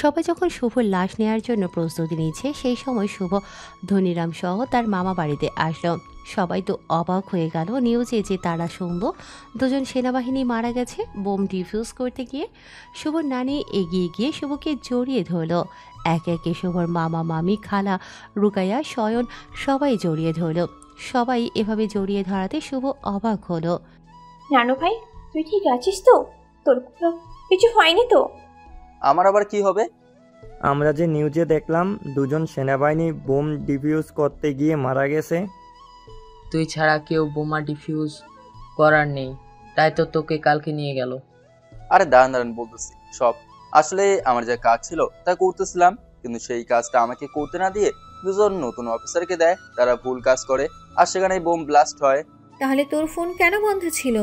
সবাই যখন শুভর লাশ নেয়ার জন্য প্রস্তুতি নিচ্ছে সেই সময় শুভ ধনীরাম সহ তার মামা বাড়িতে আসলো। সবাই তো অবাক হয়ে গেল নিউজে যে তারা শুনল দুজন সেনাবাহিনী মারা গেছে বোম ডিফিউজ করতে গিয়ে। শুভর নানি এগিয়ে গিয়ে শুভকে জড়িয়ে ধরল। একে একে শুভর মামা মামি খালা রুকাইয়া শয়ন সবাই জড়িয়ে ধরল। সবাই এভাবে জড়িয়ে ধরাতে শুভ অবাক হলো। নানু ভাই, তুই ঠিক আছিস তো? তোর কোনো কিছু হয়নি তো? আমার আবার কি হবে? আমরা যে নিউজে দেখলাম দুজন সেনাবাহিনী বোম ডিফিউজ করতে গিয়ে মারা গেছে। তুই ছাড়া কেউ বোমা ডিফিউজ করার নেই, তাই তো তোকে কালকে নিয়ে গেল। আরে দাঁড়ান দাঁড়ান বলতেছি সব। আসলে আমার যে কাজ ছিল তা করতেছিলাম, কিন্তু সেই কাজটা আমাকে করতে না দিয়ে দুজন নতুন অফিসারকে দেয়। তারা ভুল কাজ করে আর সেখানে বোম ব্লাস্ট হয়। তাহলে তোর ফোন কেন বন্ধ ছিল?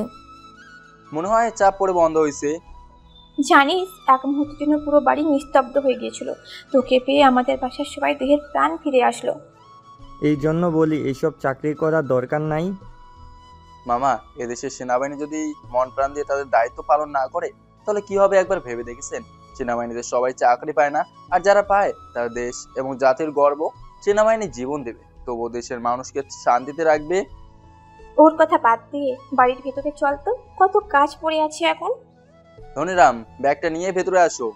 মনে হয় চাপ পড়ে বন্ধ হয়েছে। জানিস, এক মুহূর্তের জন্য পুরো বাড়ি নিস্তব্ধ হয়ে গিয়েছিল। তোকে পেয়ে আমাদের বাসার সবাই দেহের প্রাণ ফিরে আসলো। এই জন্য বলি এইসব চাকরি করার দরকার নাই। মামা, এদেশের সেনাবাহিনী যদি মন প্রাণ দিয়ে তাদের দায়িত্ব পালন না করে তাহলে কি হবে একবার ভেবে দেখেছেন? সেনাবাহিনীতে সবাই চাকরি পায় না, আর যারা পায় তার দেশ এবং জাতির গর্ব। সেনাবাহিনী জীবন দেবে তবুও দেশের মানুষকে শান্তিতে রাখবে। ওর কথা বাদ দিয়ে বাড়ির ভেতরে চল তো, কত কাজ পড়ে আছে এখন। ধনীরাম, ব্যাগটা নিয়ে ভেতরে আসো।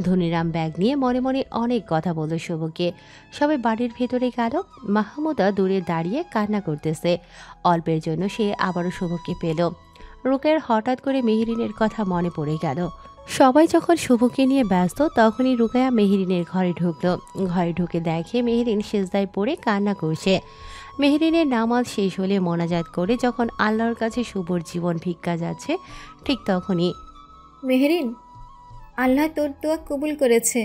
ধনীরাম ব্যাগ নিয়ে মনে মনে অনেক কথা বলল শুভকে। সবাই বাড়ির ভেতরে গেল। মাহমুদা দূরে দাঁড়িয়ে কান্না করতেছে। অল্পের জন্য সে আবারও শুভকে পেল। রুকের হঠাৎ করে মেহেরিনের কথা মনে পড়ে গেল। সবাই যখন শুভকে নিয়ে ব্যস্ত তখনই রুকায়া মেহেরিনের ঘরে ঢুকলো। ঘরে ঢুকে দেখে মেহেরিন সেজদায় পড়ে কান্না করছে। মেহেরিনের নামাজ শেষ হলে মোনাজাত করে যখন আল্লাহর কাছে শুভর জীবন ভিক্ষা যাচ্ছে ঠিক তখনই, মেহেরিন, আল্লাহ তোর দোয়া কবুল করেছে।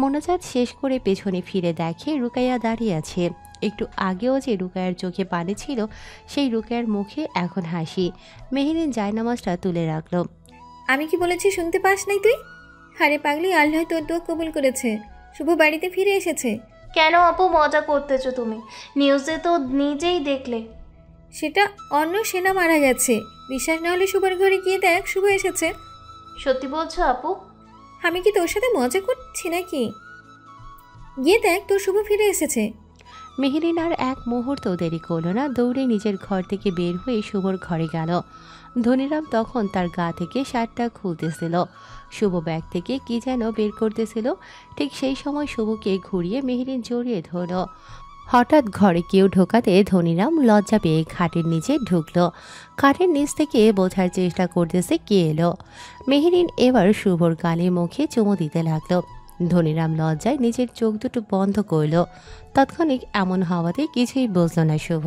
মোনাজাত শেষ করে পেছনে ফিরে দেখে রুকাইয়া দাঁড়িয়ে আছে। একটু আগেও যে রুকায়ার চোখে পানি ছিল সেই রুকায়ার মুখে এখন হাসি। মেহেরিন জায়নামাজটা তুলে রাখল। আমি কি বলেছি শুনতে পাস নাই তুই? হারে পাগলি, আল্লাহ তোর দোয়া কবুল করেছে। শুভ বাড়িতে ফিরে এসেছে। কেন আপু মজা করতেছো তুমি? নিউজে তো নিজেই দেখলে। সেটা অন্য সেনা মারা গেছে। বিশ্বাস না হলে শুভর ঘরে গিয়ে দেখ, শুভ এসেছে। সত্যি বলছো আপু? আমি কি তোর সাথে মজা করছি নাকি? গিয়ে দেখ, তোর শুভ ফিরে এসেছে। মেহেরিন আর এক মুহূর্ত দেরি করল না, দৌড়ে নিজের ঘর থেকে বের হয়ে শুভর ঘরে গেল। ধনীরাম তখন তার গা থেকে শার্টটা খুলতেছিল। শুভ ব্যাগ থেকে কি যেন বের করতেছিল। ঠিক সেই সময় শুভকে ঘুরিয়ে মেহেরিন জড়িয়ে ধরল। হঠাৎ ঘরে কেউ ঢোকাতে ধনীরাম লজ্জা পেয়ে খাটের নিচে ঢুকলো। খাটের নিচ থেকে বোঝার চেষ্টা করতেছে কে এলো। মেহেরিন এবার শুভর গালে মুখে চুমু দিতে লাগলো। ধনীরাম লজ্জায় নিজের চোখ দুটো বন্ধ করল। তাৎক্ষণিক এমন হওয়াতে কিছুই বুঝল না শুভ।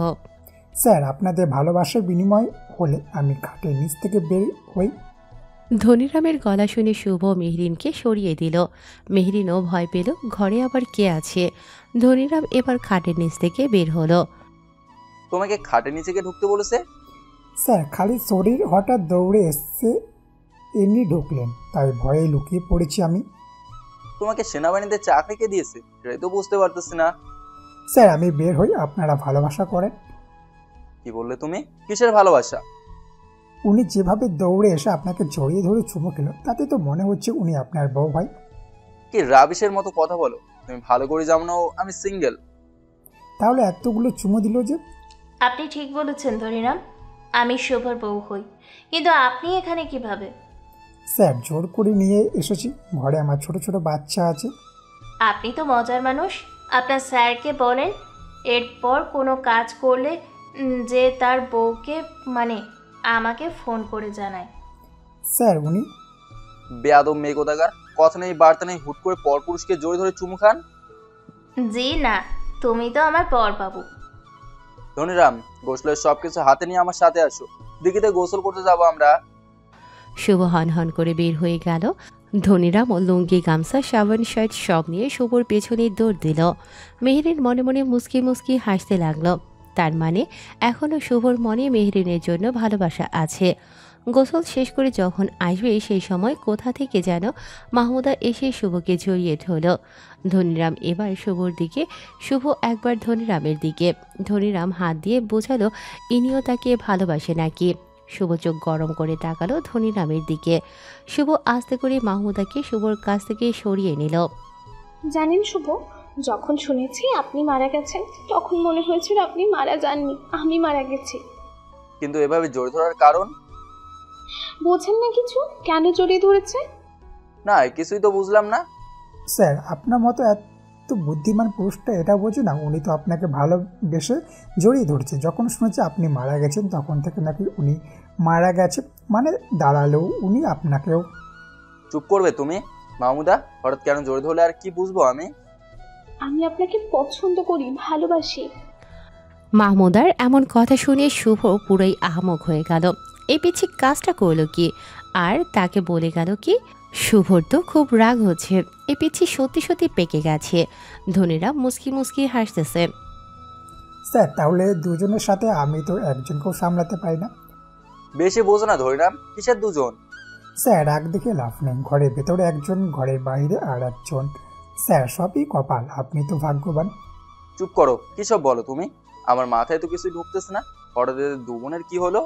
স্যার, আপনাদের ভালোবাসার বিনিময় হলে আমি খাটের নিচ থেকে বের হই। ধনীরামের গলা শুনে শুভ মেহরিনকে সরিয়ে দিল। মেহরিনও ভয় পেল, ঘরে আবার কে আছে। ধনীরাম এবার খাটের নিচ থেকে বের হলো। তোমাকে খাটের নিচে কে ঢুকতে বলেছে? স্যার, খালি শরীর হঠাৎ দৌড়ে এসছে, এমনি ঢুকলেন, তাই ভয়ে লুকিয়ে পড়েছি আমি। তোমাকে সেনাবাহিনীতে চাকরি কে দিয়েছে সেটাই তো বুঝতে পারতেছি না। স্যার, আমি বের হই, আপনারা ভালোবাসা করেন। কি বললে তুমি? কিসের ভালোবাসা? উনি যেভাবে দৌড়ে এসে আপনাকে জড়িয়ে ধরে চুমু খেল, তাতে তো মনে হচ্ছে উনি আপনার বউ ভাই। কি রাবিশের মতো কথা বলো? তুমি ভালো করে জানো না আমি সিঙ্গেল। তাহলে এতগুলো চুমু দিল যে? আপনি ঠিক বলেছেন ধনীরাম, আমি শুভর বউ হই, কিন্তু আপনি এখানে কিভাবে? স্যার, জোর করে নিয়ে এসেছি, ঘরে আমার ছোট ছোট বাচ্চা আছে। আপনি তো মজার মানুষ। আপনার স্যারকে বলেন এরপর কোনো কাজ করলে যে তার বউকে মানে আমাকে ফোন করে জানায়। স্যার, উনি বেয়াদব মেয়ে কোথাকার, কথা নেই বার্তা নেই, হুট করে পরপুরুষকে জড়িয়ে ধরে চুমু খান। জি না, তুমি তো আমার পর বাবু। ধনীরাম, গোসলের সবকিছু হাতে নিয়ে আমার সাথে আসো, দিঘিতে গোসল করতে যাবো আমরা। শুভ হন হন করে বের হয়ে গেল। ধনীরাম ও লুঙ্গি গামছা সাবান শার্ট সব নিয়ে শুভর পেছনে দৌড় দিল। মেহরিন মনে মনে মুসকি মুসকি হাসতে লাগলো। তার মানে এখনও শুভর মনে মেহরিনের জন্য ভালোবাসা আছে। গোসল শেষ করে যখন আসবে সেই সময় কোথা থেকে যেন মাহমুদা এসে শুভকে জড়িয়ে ধরল। ধনীরাম এবার শুভর দিকে, শুভ একবার ধনীরামের দিকে। ধনীরাম হাত দিয়ে বোঝালো ইনিও তাকে ভালোবাসে নাকি। শুভ চোখ গরম করে তাকালো ধনীরামের দিকে। শুভ আস্তে করে মাহমুদাকে শুভর কাছ থেকে সরিয়ে নিল। জানেন শুভ, যখন শুনেছি আপনি মারা গেছেন তখন মনে হয়েছিল আপনি মারা যাননি, আমি মারা গেছি। কিন্তু এভাবে জড়িয়ে ধরার কারণ? বোঝেন না কিছু? কেন জড়িয়ে ধরেছে? না, কিছুই তো বুঝলাম না। স্যার, আপনার মতো এত বুদ্ধিমান পুরুষটা এটা বোঝে না। উনি তো আপনাকে ভালোবেসে জড়িয়ে ধরছে। যখন শুনেছে আপনি মারা গেছেন তখন থেকে নাকি উনি মারা গেছে, মানে দাঁড়ালেও উনি আপনাকেও। চুপ করবে তুমি মাহমুদা? হঠাৎ কেন জড়িয়ে ধরলে আর কি বুঝবো আমি? আমি আপনাকে পছন্দ করি, ভালোবাসি। মাহমুদার এমন কথা শুনে শুভ পুরোই আহমক হয়ে গেল। এই পিছি কাজটা করলো কি, আর তাকে বলে গেল কি? শুভর তো খুব রাগ হচ্ছে। এই পিছি সত্যি সত্যি পেকে গেছে। ধনীরা মুস্কি মুস্কি হাসতেছে। স্যার, তাহলে দুজনের সাথে আমি তো একজনকেও সামলাতে পারি না। বেশি বোঝো না ধরিরাম, কিসের দুজন? স্যার, রাগ দেখে লাভ নেই। ঘরের ভেতরে একজন, ঘরের বাইরে আর একজন। স্যার, সবই কপাল। আপনি তো ভাগ্যবান। চুপ করো, কি সব বলো তুমি? আমার মাথায় তো কিছুই ঢুকতেছে না। হঠাৎ এদের দু বোনের কি হলো?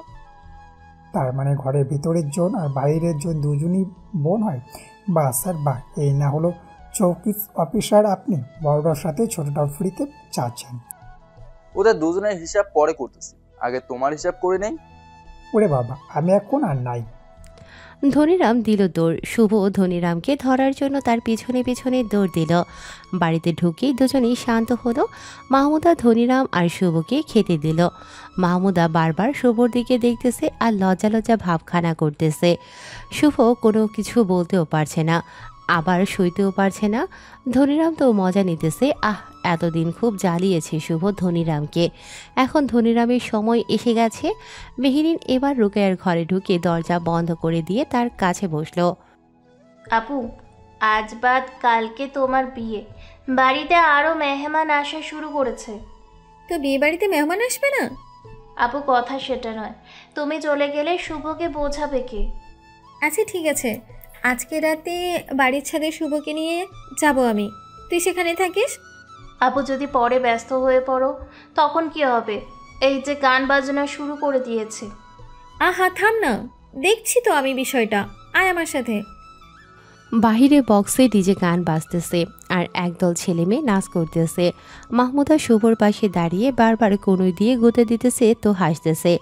তার মানে ঘরের ভিতরের জন আর বাইরের জন দুজনই বোন হয়? বাহ স্যার বাহ। এই না হলো চৌকি অফিসার আপনি, বড়টার সাথে ছোটটার ফ্রিতে চাচ্ছেন। ওদের দুজনের হিসাব পরে করতেছি, আগে তোমার হিসাব করে নেই। ওরে বাবা, আমি এখন আর নাই। ধনীরাম দিল দৌড়। শুভ ধনীরামকে ধরার জন্য তার পিছনে পিছনে দৌড় দিল। বাড়িতে ঢুকেই দুজনেই শান্ত হলো। মাহমুদা ধনীরাম আর শুভকে খেতে দিল। মাহমুদা বারবার শুভর দিকে দেখতেছে আর লজ্জা লজ্জা ভাবখানা করতেছে। শুভ কোনো কিছু বলতেও পারছে না, আবার শুইতেও পারছে না। ধনীরাম তো মজা নিতেছে। এতদিন খুব জ্বালিয়েছে শুভ ধনীরামকে। এখন ধনীরামের সময় এসে গেছে। মেহেরিন এবার রুকায়ার ঘরে ঢুকে দরজা বন্ধ করে দিয়ে তার কাছে বসলো। আপু, আজ বাদ কালকে তোমার বিয়ে, বাড়িতে আরও মেহমান আসা শুরু করেছে। তো বিয়ে বাড়িতে মেহমান আসবে না? আপু, কথা সেটা নয়, তুমি চলে গেলে শুভকে বোঝাবে কে? আচ্ছা ঠিক আছে, আজকে রাতে বাড়ির ছাদে শুভকে নিয়ে যাব আমি, তুই সেখানে থাকিস। আপু, যদি পরে ব্যস্ত হয়ে পড়ো তখন কি হবে? এই যে গান বাজনা শুরু করে দিয়েছে। আহা থাম না, দেখছি তো আমি বিষয়টা, আয় আমার সাথে। বাহিরে বক্সে ডিজে গান বাজতেছে আর একদল ছেলে মেয়ে নাচ করতেছে। মাহমুদা শুভর পাশে দাঁড়িয়ে বারবার কনুই দিয়ে গুঁতে দিতেছে তো হাসতেছে।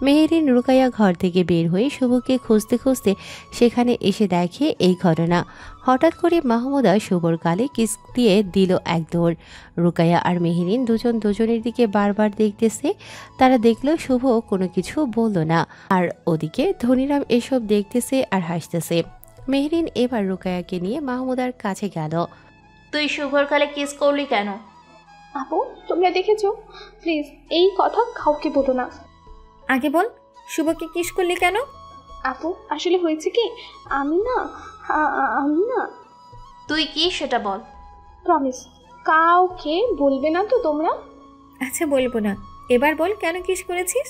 মেহেরিন রুকাইয়া ঘর থেকে বের হয়ে শুভকে খুঁজতে খুঁজতে সেখানে এসে দেখে এই ঘটনা। হঠাৎ করে মাহমুদা শুভর গালে কিস দিয়ে দিল এক দৌড়। রুকাইয়া আর মেহেরিন দুজন দুজনের দিকে বারবার দেখতেছে। তারা দেখলো শুভ কোনো কিছু বলল না। আর ওদিকে ধনীরাম এসব দেখতেছে আর হাসতেছে। মেহরিন এবার রুকায়াকে নিয়ে মাহমুদার কাছে গেল। তুই শুভর গালে কিস করলি কেন? আপু, তোমরা দেখেছো? প্লিজ এই কথা কাউকে বলো না। আগে বল, শুভকে কিস করলি কেন? আপু, আসলে হয়েছে কি, আমি না। তুই কি সেটা বল। প্রমিস, কাউকে বলবে না তো তোমরা? আচ্ছা বলবো না, এবার বল কেন কিস করেছিস?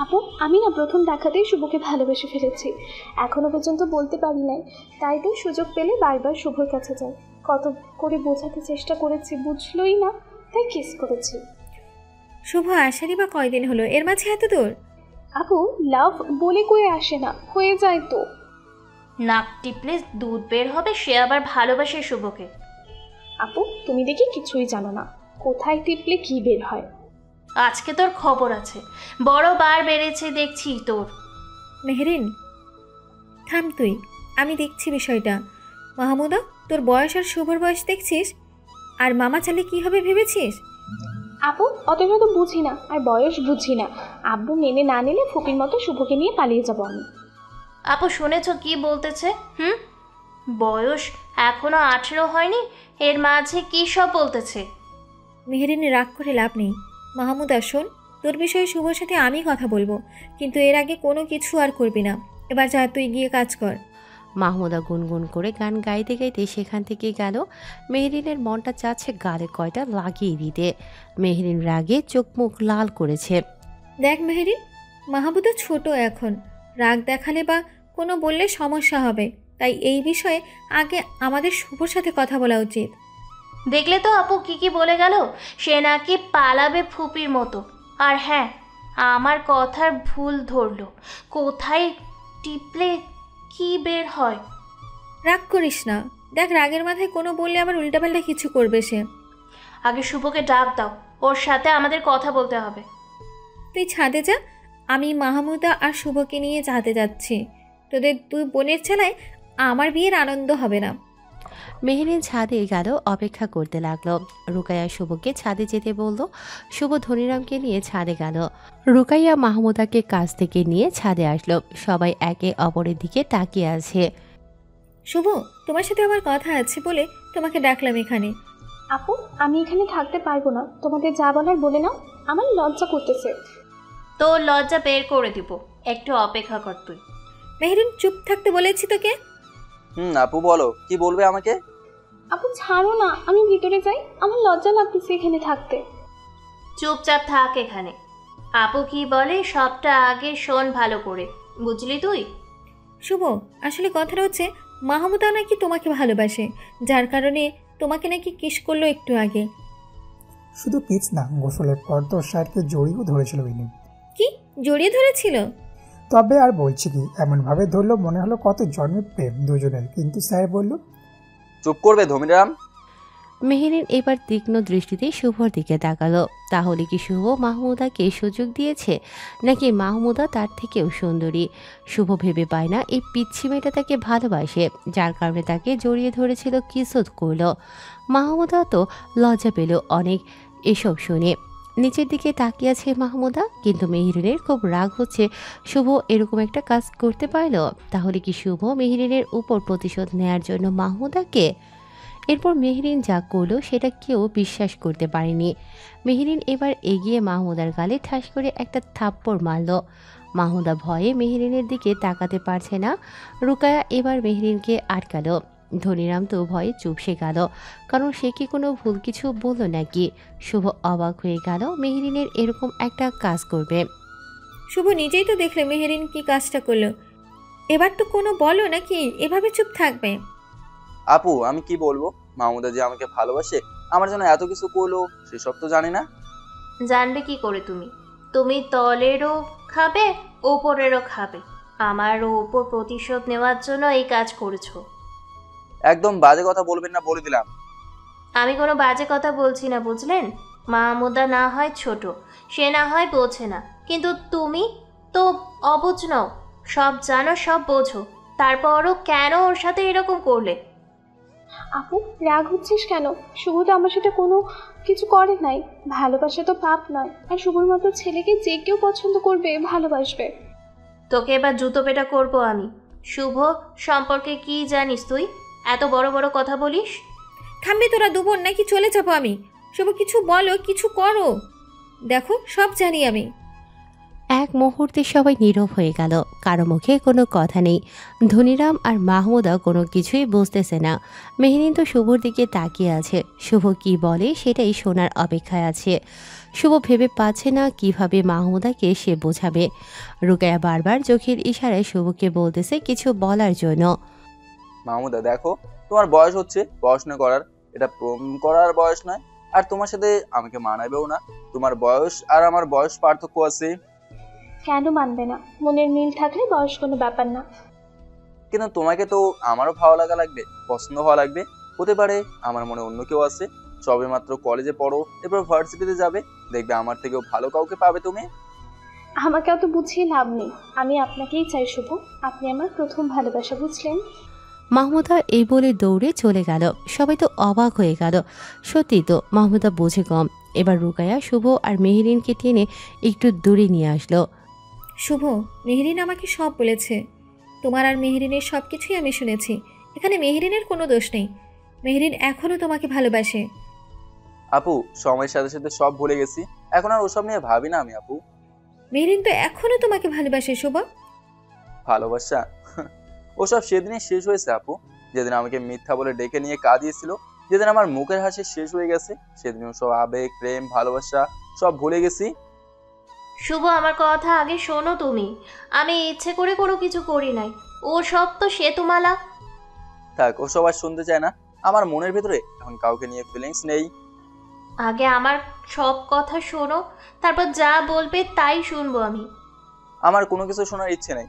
আপু, আমি না প্রথম দেখাতেই শুভকে ভালোবেসে ফেলেছি। এখনো পর্যন্ত বলতে পারি নাই, তাই তো সুযোগ পেলে বারবার শুভর কাছে যাই। কত করে বোঝাতে চেষ্টা করেছি, বুঝলোই না, তাই কিস করেছি। শুভ আসারই বা কয়দিন হলো, এর মাঝে এত দূর? আপু, লাভ বলে কয়ে আসে না, হয়ে যায় তো। নাক টিপলে দুধ বের হবে, সে আবার ভালোবাসে শুভকে। আপু, তুমি দেখি কিছুই জানো না, কোথায় টিপলে কি বের হয়। আজকে তোর খবর আছে, বড় বার বেড়েছে দেখছি তোর। মেহরিন থাম তুই, আমি দেখছি বিষয়টা। মাহমুদা, তোর বয়স আর শুভর বয়স দেখছিস, আর মামা চালে কি হবে ভেবেছিস? আপু, অত শত বুঝি না আর বয়স বুঝি না। আব্বু মেনে না নিলে ফুপির মতো শুভকে নিয়ে পালিয়ে যাবো আমি। আপু, শুনেছ কি বলতেছে? বয়স এখনো 18 হয়নি, এর মাঝে কি সব বলতেছে। মেহরিন রাগ করে লাভ নেই। মাহমুদা শোন, তোর বিষয়ে শুভর সাথে আমি কথা বলবো, কিন্তু এর আগে কোনো কিছু আর করবি না। এবার যা, তুই গিয়ে কাজ কর। মাহমুদা গুনগুন করে গান গাইতে গাইতে সেখান থেকে গেল। মেহরিনের মনটা চাচ্ছে গালে কয়টা লাগিয়ে দিতে। মেহরিন রাগে চোখ মুখ লাল করেছে। দেখ মেহরিন, মাহমুদা ছোট এখন, রাগ দেখালে বা কোনো বললে সমস্যা হবে, তাই এই বিষয়ে আগে আমাদের শুভর সাথে কথা বলা উচিত। দেখলে তো আপু কি কি বলে গেল, সে নাকি পালাবে ফুপির মতো। আর হ্যাঁ, আমার কথার ভুল ধরলো। কোথায় টিপলে কি বের হয়? রাগ করিস না, দেখ রাগের মাথায় কোনো বললে আবার উল্টাপাল্টা কিছু করবে সে। আগে শুভকে ডাক দাও, ওর সাথে আমাদের কথা বলতে হবে। তুই ছাদে যা, আমি মাহমুদা আর শুভকে নিয়ে ছাদে যাচ্ছি। তোদের দুই বোনের ছেলায় আমার বিয়ের আনন্দ হবে না। মেহেরিন ছাদে গেল, অপেক্ষা করতে লাগলো। রুকাইয়া শুভকে ছাদে যেতে বলল। শুভ ধনিরামকে নিয়ে ছাদে গেল। রুকাইয়া মাহমুদাকে কাছ থেকে নিয়ে ছাদে আসলো। সবাই একে অপরের দিকে তাকিয়ে আছে। শুভ, তোমার সাথে আমার কথা আছে বলে তোমাকে ডাকলাম এখানে। আপু, আমি এখানে থাকতে পারবো না, তোমাদের যা বলার বলে নাও, আমার লজ্জা করতেছে। তোর লজ্জা বের করে দিব, একটু অপেক্ষা কর তুই। মেহেরিন, চুপ থাকতে বলেছি তোকে। আপু বলো, কি বলবে আমাকে? আপু ছাড়ো না, আমি ভিতরে যাই, আমার লজ্জা লাগতেছে এখানে থাকতে। চুপচাপ থাক এখানে। আপু কি বলে সবটা আগে শোন ভালো করে, বুঝলি তুই? শুভ, আসলে কথাটা হচ্ছে মাহমুদা নাকি তোমাকে ভালোবাসে, যার কারণে তোমাকে নাকি কিস করলো একটু আগে। শুধু কিস না, গোসলের পর তো স্যারকে জড়িয়েও ধরেছিল ইনি। কি জড়িয়ে ধরেছিল? তবে আর বলছি কি, এমনভাবে ধরলো মনে হলো কত জন্মের প্রেম দুজনের। কিন্তু স্যার বলল, চুপ করবে ধমিরাম। মেহেরিন এবার তীক্ষ্ণ দৃষ্টিতে শুভর দিকে তাকালো। তাহলে কি শুভ মাহমুদাকে সুযোগ দিয়েছে, নাকি মাহমুদা তার থেকেও সুন্দরী? শুভ ভেবে পায় না এই পিচ্ছি মেয়েটা তাকে ভালোবাসে, যার কারণে তাকে জড়িয়ে ধরেছিল, কিসত করলো। মাহমুদা তো লজ্জা পেল অনেক এসব শুনে। নিচের দিকে তাকিয়ে আছে মাহমুদা, কিন্তু মেহেরিনের খুব রাগ হচ্ছে শুভ এরকম একটা কাজ করতে পারল। তাহলে কি শুভ মেহেরিনের উপর প্রতিশোধ নেয়ার জন্য মাহমুদাকে? এরপর মেহেরিন যা করলো সেটা কেউ বিশ্বাস করতে পারেনি। মেহেরিন এবার এগিয়ে মাহমুদার গালে ঠাস করে একটা থাপ্পড় মারল। মাহমুদা ভয়ে মেহেরিনের দিকে তাকাতে পারছে না। রুকায়া এবার মেহেরিনকে আটকালো। ধনিরাম তো ভয়ে চুপসে গেল, কারণ সে কি কোনো ভুল কিছু বলল নাকি? শুভ অবাক হয়ে গেল মেহেরিনের এরকম একটা কাজ করবে। শুভ নিজেই তো দেখলে মেহেরিন কি কাজটা করলো, এবার তো কোনো বলো নাকি এভাবে চুপ থাকবে? আপু আমি কি বলবো, মাহমুদা যে আমাকে ভালোবাসে, আমার জন্য এত কিছু করলো, সেসব তো জানি না। জানবে কি করে তুমি? তুমি তলেরও খাবে, ওপরেরও খাবে। আমার ওপর প্রতিশোধ নেওয়ার জন্য এই কাজ করেছো। একদম বাজে কথা বলবেন না বলে দিলাম। আমি কোনো বাজে কথা বলছি না, বুঝলেন? মাহমুদা না হয় ছোট, সে না হয় বোঝে না, কিন্তু তুমি তো অবুঝ নও, সব জানো, সব বোঝো। তারপরও কেন ওর সাথে এরকম করলে? আপু রাগ হচ্ছিস কেন? শুভ তো আমার সাথে কোনো কিছু করে নাই। ভালোবাসা তো পাপ নয়, আর শুভর মতো ছেলেকে যে কেউ পছন্দ করবে, ভালোবাসবে। তোকে এবার জুতো পেটা করবো আমি। শুভ সম্পর্কে কি জানিস তুই? এত বড় বড় কথা বলিস? থামবি তোরা দুবোন নাকি চলে যাবো আমি? শুভ কিছু বলো, কিছু করো। দেখো সব জানি আমি। এক মুহূর্তে সবাই নীরব হয়ে গেল, কারো মুখে কোনো কথা নেই। ধনিরাম আর মাহমুদা কোনো কিছুই বুঝতেছে না। মেহেরিন তো শুভর দিকে তাকিয়ে আছে, শুভ কি বলে সেটাই শোনার অপেক্ষায় আছে। শুভ ভেবে পাচ্ছে না কিভাবে মাহমুদাকে সে বোঝাবে। রুকায়া বারবার চোখের ইশারায় শুভকে বলতেছে কিছু বলার জন্য। মাহমুদা দেখো, তোমার বয়স হচ্ছে পড়াশোনা করার, এটা প্রেম করার বয়স নয়। আর তোমার সাথে আমাকে মানাবেও না। তোমার বয়স আর আমার বয়স পার্থক্য আছে। কেন মানবে না? মনের মিল থাকলে বয়স কোনো ব্যাপার না। কিন্তু তোমাকে তো আমারও ভালো লাগা লাগবে, পছন্দ হওয়া লাগবে। হতে পারে আমার মনে অন্য কেউ আছে। সবে মাত্র কলেজে পড়ো, এরপর ভার্সিটিতে যাবে, দেখবে আমার থেকেও ভালো কাউকে পাবে তুমি। আমাকে অত বুঝিয়ে লাভ নেই, আমি আপনাকেই চাই শুভ। আপনি আমার প্রথম ভালোবাসা, বুঝলেন? মাহমুদা এই বলে দৌড়ে চলে গেল। সবাই তো অবাক হয়ে গেল। সত্যি তো মাহমুদা বোঝে কম। এবার রুকায়া শুভ আর মেহেরিনকে টেনে একটু দূরে নিয়ে আসলো। শুভ, মেহেরিন আমাকে সব বলেছে। তোমার আর মেহেরিনের সব কিছুই আমি শুনেছি। এখানে মেহেরিনের কোনো দোষ নেই। মেহেরিন এখনও তোমাকে ভালোবাসে। আপু সময়ের সাথে সাথে সব ভুলে গেছি, এখন আর ওসব নিয়ে ভাবি না আমি। আপু মেহেরিন তো এখনও তোমাকে ভালোবাসে শুভ। ভালোবাসা ওসব সেদিনই শেষ হয়েছে আপু, যেদিন আমাকে মিথ্যা বলে ডেকে নিয়ে কাঁদিয়েছিল, যেদিন আমার মুখের হাসি শেষ হয়ে গেছে, সেদিন সব আবেগ, প্রেম, ভালোবাসা সব ভুলে গেছি। শুভ আমার কথা আগে শোনো তুমি। আমি ইচ্ছে করে কোনো কিছু করি নাই, ও সব তো সেতুমালা। থাক, ওসব আর শুনতে চায় না। আমার মনের ভেতরে এখন কাউকে নিয়ে ফিলিংস নেই। আগে আমার সব কথা শোনো, তারপর যা বলবে তাই শুনবো আমি। আমার কোনো কিছু শোনার ইচ্ছে নেই।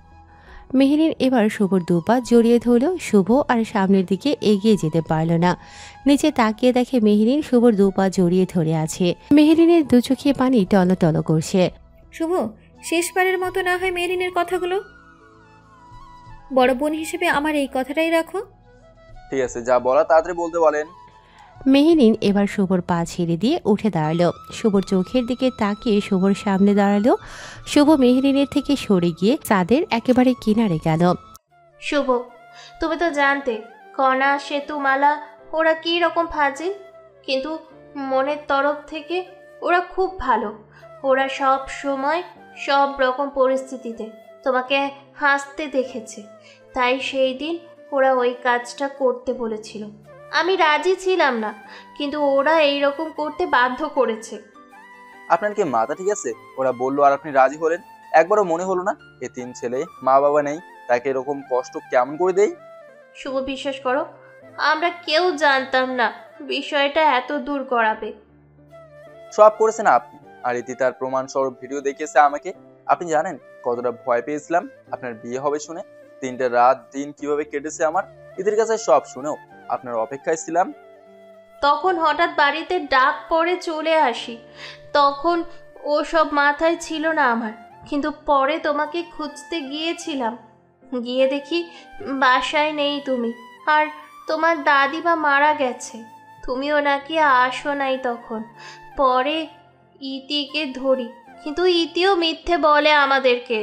মেহেরিন এবার শুভর দুপা জড়িয়ে ধরল। শুভ আর সামনের দিকে এগিয়ে যেতে পারল না। নিচে তাকিয়ে দেখে মেহেরিন শুভর দুপা জড়িয়ে ধরে আছে। মেহেরিনের দু চোখে পানি টলটল করছে। শুভ, শেষবারের মতো না হয় মেরিনের কথাগুলো। বড় বোন হিসেবে আমার এই কথাটাই রাখো। ঠিক আছে, যা বলা তাড়াতাড়ি বলতে বলেন। মেহেরিন এবার শুভর পা ছেড়ে দিয়ে উঠে দাঁড়ালো। শুভর চোখের দিকে তাকিয়ে শুভর সামনে দাঁড়ালো। শুভ মেহেরিনের থেকে সরে গিয়ে চাঁদের একেবারে কিনারে গেল। শুভ, তুমি তো জানতে কণা, সেতুমালা ওরা কী রকম ফাজিল, কিন্তু মনের তরফ থেকে ওরা খুব ভালো। ওরা সব সময় সব রকম পরিস্থিতিতে তোমাকে হাসতে দেখেছে, তাই সেই দিন ওরা ওই কাজটা করতে বলেছিল। আমি রাজি ছিলাম না, কিন্তু ওরা এই রকম করতে বাধ্য করেছে। আপনার কি মাথা ঠিক আছে? ওরা বললো আর আপনি রাজি হলেন। একবারও মনে হলো না এ 3 ছেলে, মা বাবা নেই, তাকে এরকম কষ্ট কেমন করে দেই? শুভ, বিশ্বাস করো, আমরা কেউ জানতাম না বিষয়টা এত দূর গড়াবে। সব করেছেন আপনি, আর ইতি তার প্রমাণ স্বরূপ ভিডিও দেখিয়েছে আমাকে। আপনি জানেন কতটা ভয় পেয়েছিলাম আপনার বিয়ে হবে শুনে। 3টা রাত দিন কিভাবে কেটেছে আমার, ইতির কাছে সব শুনেও আপনার অপেক্ষায় ছিলাম। তখন হঠাৎ বাড়িতে ডাক পড়ে চলে আসি, তখন ও সব মাথায় ছিল না আমার। কিন্তু পরে তোমাকে খুঁজতে গিয়েছিলাম, গিয়ে দেখি বাসায় নেই তুমি, আর তোমার দাদিমা মারা গেছে। তুমিও নাকি আসো নাই তখন। পরে ইতিকে ধরি, কিন্তু ইতিও মিথ্যে বলে আমাদেরকে।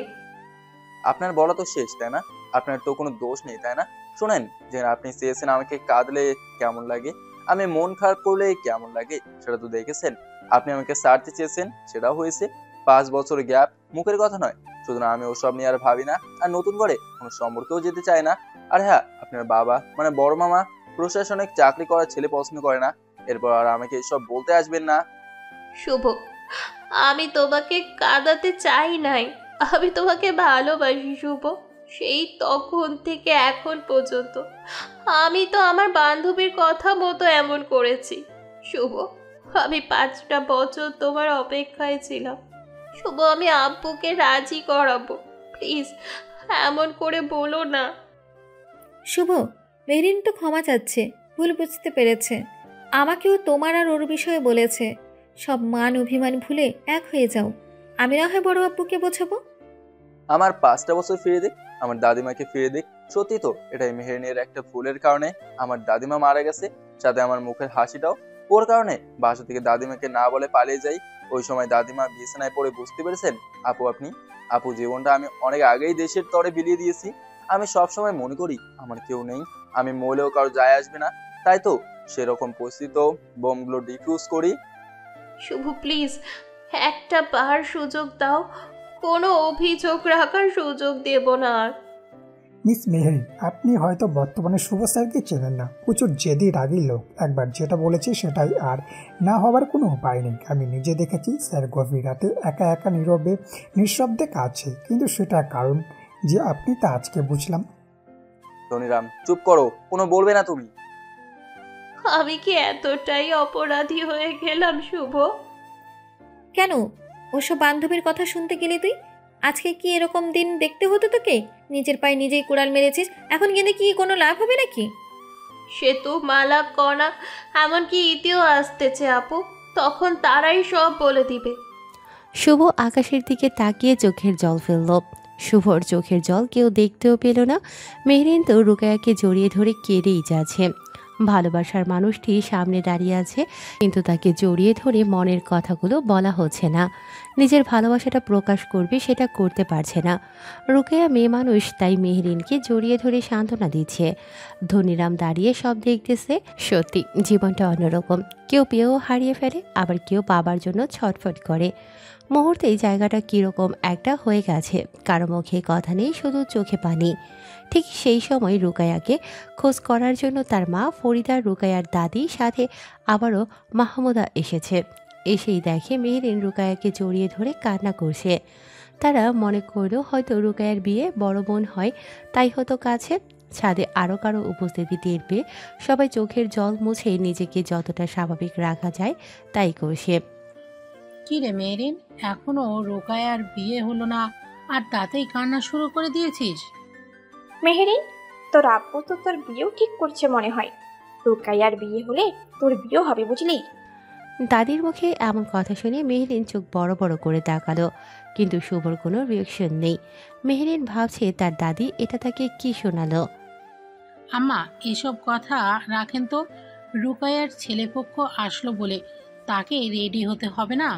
আপনার বলা তো শেষ, তাই না? আপনার তো কোনো দোষ নেই, তাই না? শোনেন, যে আপনি চেয়েছেন আমাকে কাঁদলে কেমন লাগে, আমি মন খারাপ করলে কেমন লাগে, সেটা তো দেখেছেন। আপনি আমাকে ছাড়তে চেয়েছেন, সেটাও হয়েছে। 5 বছর গ্যাপ মুখের কথা নয়। সুতরাং আমি ওসব নিয়ে আর ভাবি না, আর নতুন করে কোনো সম্পর্কেও যেতে চাই না। আর হ্যাঁ, আপনার বাবা মানে বড় মামা প্রশাসনিক চাকরি করার ছেলে পছন্দ করে না। এরপর আর আমাকে এসব বলতে আসবেন না। শুভ, আমি তোমাকে কাঁদাতে চাই নাই, আমি তোমাকে ভালোবাসি শুভ। সেই তখন থেকে এখন পর্যন্ত আমি তো আমার বান্ধবীর কথা মতো এমন করেছি শুভ। আমি 5টা বছর তোমার অপেক্ষায় ছিলাম শুভ। আমি আব্বুকে রাজি করাবো, প্লিজ এমন করে বলো না। শুভ, মেরিন তো ক্ষমা চাচ্ছে, ভুল বুঝতে পেরেছে। আমাকেও তোমার আর ওর বিষয়ে বলেছে। সব মান অভিমান ভুলে এক হয়ে যাও। আমি না হয় বড় আব্বুকে বোঝাবো। আমার 5টা বছর ফিরে দিক, আমার দাদিমাকে ফিরে দিক। সত্যি তো এটাই মেহেরিনের একটা ভুলের কারণে আমার দাদিমা মারা গেছে, সাথে আমার মুখের হাসিটাও ওর কারণে। বাসা থেকে দাদিমাকে না বলে পালিয়ে যাই। ওই সময় দাদিমা বিছানায় পড়ে, বুঝতে পেরেছেন আপু আপনি? আপু, জীবনটা আমি অনেক আগেই দেশের তরে বিলিয়ে দিয়েছি। আমি সব সময় মনে করি আমার কেউ নেই, আমি মরলেও কারো যায় আসবে না। তাই তো সেরকম পরিস্থিতিতেও বোমগুলো ডিফিউজ করি। শুভ, প্লিজ একটা বার সুযোগ দাও, কোনো অভিযোগ রাখার সুযোগ দেব না আর। মিস মেহেরি, আপনি হয়তো বর্তমানে শুভ স্যারকে চেনেন না। প্রচুর জেদি রাগী লোক। একবার যেটা বলেছি সেটাই, আর না হবার কোনো উপায় নেই। আমি নিজে দেখেছি স্যার গভীর রাতে একা একা নীরবে নিঃশব্দে কাছে, কিন্তু সেটা কারণ যে আপনি তা আজকে বুঝলাম। ধনীরাম, চুপ করো, কোনো বলবে না তুমি। আমি কি এতটাই অপরাধী হয়ে গেলাম শুভ? কেন ওসব বান্ধবীর কথা শুনতে গেলি তুই? আজকে কি এরকম দিন দেখতে হতো তোকে? নিজের পায়ে নিজেই কুড়াল মেরেছিস, এখন কিন্তু কি কোনো লাভ হবে নাকি? সেতু, মালা, কণা, এমনকি ইতিও আসতেছে আপু, তখন তারাই সব বলে দিবে। শুভ আকাশের দিকে তাকিয়ে চোখের জল ফেলল। শুভর চোখের জল কেউ দেখতেও পেল না। মেহরিন তো রুকায়াকে জড়িয়ে ধরে কেঁদেই যাচ্ছে। ভালোবাসার মানুষটি সামনে দাঁড়িয়ে আছে, কিন্তু তাকে জড়িয়ে ধরে মনের কথাগুলো বলা হচ্ছে না। নিজের ভালোবাসাটা প্রকাশ করবে, সেটা করতে পারছে না। রুকায়া মেয়ে মানুষ, তাই মেহরিনকে জড়িয়ে ধরে সান্ত্বনা দিচ্ছে। ধনীরাম দাঁড়িয়ে সব দেখতেছে। সত্যি জীবনটা অন্যরকম। কেউ পেয়েও হারিয়ে ফেলে, আবার কেউ পাবার জন্য ছটফট করে। মুহূর্তেই জায়গাটা কীরকম একটা হয়ে গেছে। কারো মুখে কথা নেই, শুধু চোখে পানি। ঠিক সেই সময় রুকায়াকে খোঁজ করার জন্য তার মা ফরিদা, রুকায়ার দাদি, সাথে আবারও মাহমুদা এসেছে। এসেই দেখে মেহরিন রুকায়াকে জড়িয়ে ধরে কান্না করছে। তারা মনে করলো হয়তো রুকায়ার বিয়ে বড় বোন হয়, তাই হতো কাছে। ছাদে আরও কারো উপস্থিতি টের পেয়ে সবাই চোখের জল মুছে নিজেকে যতটা স্বাভাবিক রাখা যায় তাই করছে। কি রে মেরিন, এখনো রোকায়ার বিয়ে হলো না আর তাতেই কান্না শুরু করে দিয়েছিস? মেহেরিন, তোর আব্বু তো তোর বিয়েও ঠিক করছে মনে হয়। রোকাইয়ার বিয়ে হলে তোর বিয়েও হবে, বুঝলি? দাদির মুখে এমন কথা শুনে মেহেরিন চোখ বড় বড় করে তাকালো, কিন্তু শুভর কোনো রিয়েকশন নেই। মেহেরিন ভাবছে তার দাদি এটা তাকে কি শোনালো। আম্মা, এসব কথা রাখেন তো। রুকাইয়ার ছেলেপক্ষ আসলো বলে তাকে রেডি হতে হবে না?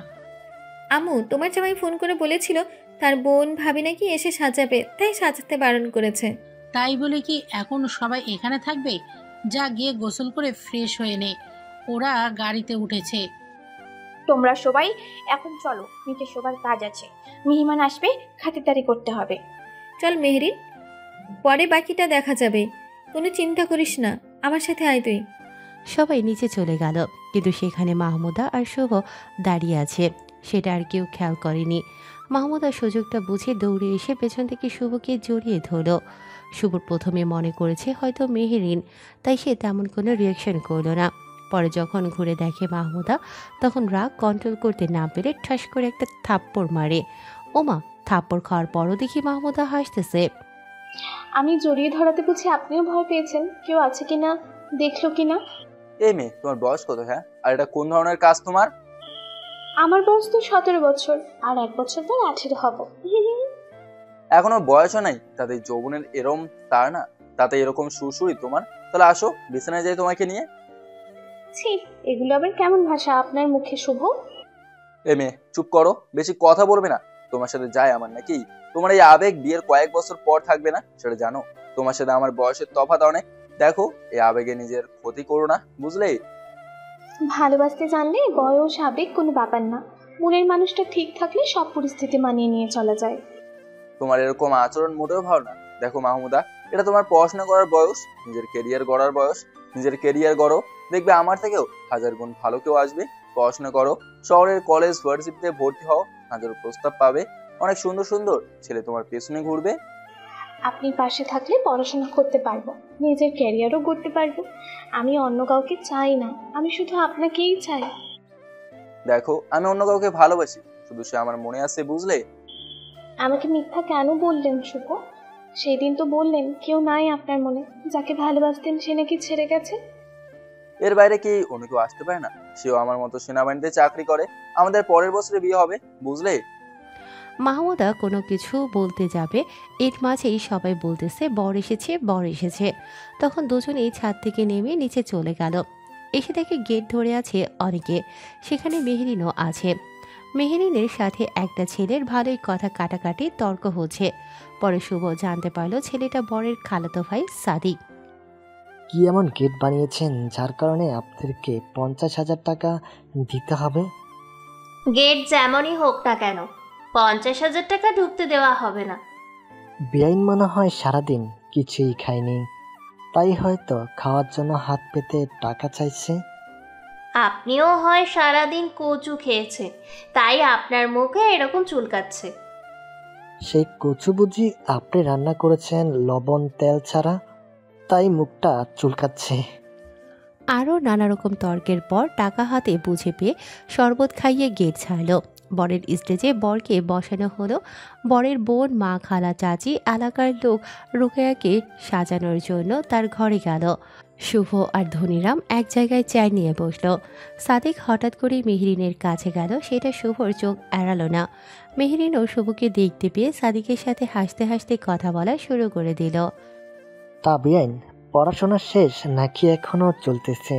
আম্মু, তোমার জামাই ফোন করে বলেছিল তার বোন ভাবি নাকি এসে সাজাবে, তাই সাজাতে বারণ করেছে। তাই বলে কি এখন সবাই এখানে থাকবে? যা গিয়ে গোসল করে ফ্রেশ হয়ে নে, ওরা গাড়িতে উঠেছে। তোমরা সবাই এখন চলো, নিচে সবার কাজ আছে, মেহমান আসবে, খাতিরদারি করতে হবে। চল মেহেরিন, পরে বাকিটা দেখা যাবে, কোনো চিন্তা করিস না, আমার সাথে আয় তুই। সবাই নিচে চলে গেল, কিন্তু সেখানে মাহমুদা আর শুভ দাঁড়িয়ে আছে, সেটা আর কেউ খেয়াল করেনি। মাহমুদা সুযোগটা বুঝে দৌড়ে এসে পেছন থেকে শুভকে জড়িয়ে ধরল। শুভর প্রথমে মনে করেছে হয়তো মেহেরিন, তাই সে তেমন কোনো রিয়াকশন করলো না। পরে যখন ঘুরে দেখে মাহমুদা, তখন রাগ কন্ট্রোল করতে না পেরে ঠাস করে একটা থাপ্পড় মারে। ওমা, থাপ্পড় খাওয়ার পরও দেখি মাহমুদা হাসতেছে। আমি জড়িয়ে ধরাতে বুঝি আপনিও ভয় পেয়েছেন? কেউ আছে কিনা, দেখলো কিনা? এই মেয়ে, তোমার বয়স কত? হ্যাঁ, আর এটা কোন ধরনের কাজ তোমার? আমার বয়স তো 17 বছর, আর 1 বছর পর 18 হব। এখনো বয়সও নাই, তাতে যৌবনের এরম তার না, তাতে এরকম সুরসুরি তোমার। তাহলে আসো, বিছানায় যাই তোমাকে নিয়ে। ছি, এগুলো আবার কেমন ভাষা আপনার মুখে শুভ? এ মেয়ে, চুপ করো, বেশি কথা বলবে না। তোমার সাথে যায় আমার নাকি? তোমার এই আবেগ বিয়ের কয়েক বছর পর থাকবে না, সেটা জানো? তোমার সাথে আমার বয়সের তফাৎ অনেক। দেখো, এই আবেগে নিজের ক্ষতি করো না, বুঝলে? ভালোবাসতে জানলে বয়স আবেগ কোনো ব্যাপার না। মনের মানুষটা ঠিক থাকলে সব পরিস্থিতি মানিয়ে নিয়ে চলা যায়। তোমার এরকম আচরণ মোটেও ভালো না। দেখো মাহমুদা, এটা তোমার পড়াশোনা করার বয়স, নিজের কেরিয়ার গড়ার বয়স। নিজের কেরিয়ার গড়ো, দেখবে আমার থেকেও 1000 গুণ ভালো কেউ আসবে। পড়াশোনা করো, শহরের কলেজ ভার্সিটিতে ভর্তি হও, হাজারো প্রস্তাব পাবে, অনেক সুন্দর সুন্দর ছেলে তোমার পেছনে ঘুরবে। আপনি পাশে থাকলে পড়াশোনা করতে পারবো, নিজের ক্যারিয়ারও করতে পারবো। আমি অন্য কাউকে চাই না, আমি শুধু আপনাকেই চাই। দেখো, আমি অন্য কাউকে ভালোবাসি, শুধু সে আমার মনে আছে, বুঝলে? আমাকে মিথ্যা কেন বললেন শুভ? সেই দিন তো বললেন কেউ নাই আপনার মনে, যাকে ভালোবাসতেন সে নাকি ছেড়ে গেছে। এর বাইরে কি অন্য কেউ আসতে পারে না? সেও আমার মতো সেনাবাহিনীতে চাকরি করে, আমাদের পরের বছরে বিয়ে হবে, বুঝলে? মাহমুদা কোনো কিছু বলতে যাবে, এর মাঝেই সবাই বলতেছে বর এসেছে, বর এসেছে। তখন দুজনেই ছাদ থেকে নেমে নিচে চলে গেল। এসে দেখে গেট ধরে আছে অনেকে, সেখানে মেহেরিনও আছে। মেহেরিনের সাথে একটা ছেলের ভালোই কথা কাটাকাটি তর্ক হচ্ছে। পরে শুভ জানতে পারলো ছেলেটা বরের খালাতো ভাই সাদিক। কি এমন গেট বানিয়েছেন যার কারণে আপনাদেরকে 50,000 টাকা দিতে হবে? গেট যেমনই হোক না কেন, 50,000 টাকা ঢুকতে দেওয়া হবে না। বেআইন মনে হয় সারাদিন কিছুই খায়নি, তাই হয়তো খাওয়ার জন্য হাত পেতে টাকা চাইছে। আপনিও হয় সারাদিন কচু খেয়েছেন, তাই আপনার মুখে এরকম চুলকাচ্ছে। সেই কচু বুঝি আপনি রান্না করেছেন লবণ তেল ছাড়া, তাই মুখটা চুলকাচ্ছে। আরও নানা রকম তর্কের পর টাকা হাতে বুঝে পেয়ে শরবত খাইয়ে গেট ছাড়ল। বরের স্টেজে বরকে বসানো হলো। বরের বোন, মা, খালা, চাচি, এলাকার লোক রোকেয়াকে সাজানোর জন্য তার ঘরে গেল। শুভ আর ধনীরাম এক জায়গায় চেয়ার নিয়ে বসলো। সাদিক হঠাৎ করে মেহরিনের কাছে গেল, সেটা শুভর চোখ এড়ালো না। মেহরিনও শুভকে দেখতে পেয়ে সাদিকের সাথে হাসতে হাসতে কথা বলা শুরু করে দিল। তা বেআইন, পড়াশোনা শেষ নাকি এখনো চলতেছে?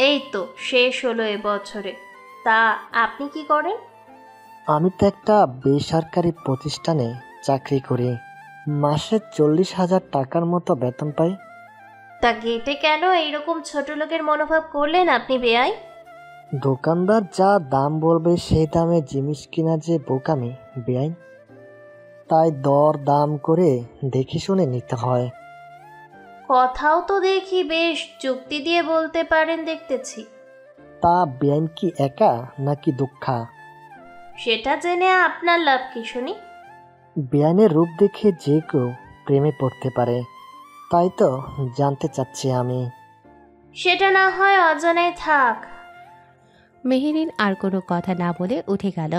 এই তো শেষ হলো এবছরে। তা আপনি কি করেন? আমি তো একটা বেসরকারি প্রতিষ্ঠানে চাকরি করি, মাসে 40,000 টাকার মতো বেতন পাই। তা গেটে কেন এইরকম ছোট লোকের মনোভাব করলেন আপনি বেয়াই? দোকানদার যা দাম বলবে সেই দামে জিনিস কিনা যে বোকামি বেআইন, তাই দর দাম করে দেখে শুনে নিতে হয়। কথাও তো দেখি বেশ যুক্তি দিয়ে বলতে পারেন দেখতেছি। তা বেআইন কি একা নাকি দুঃখা? সেটা জেনে আপনার লাভ কি শুনি? বেআইনের রূপ দেখে যে কেউ প্রেমে পড়তে পারে, তাই তো জানতে চাচ্ছি আমি। সেটা না হয় অজানায় থাক। মেহেরিন আর কোনো কথা না বলে উঠে গেল।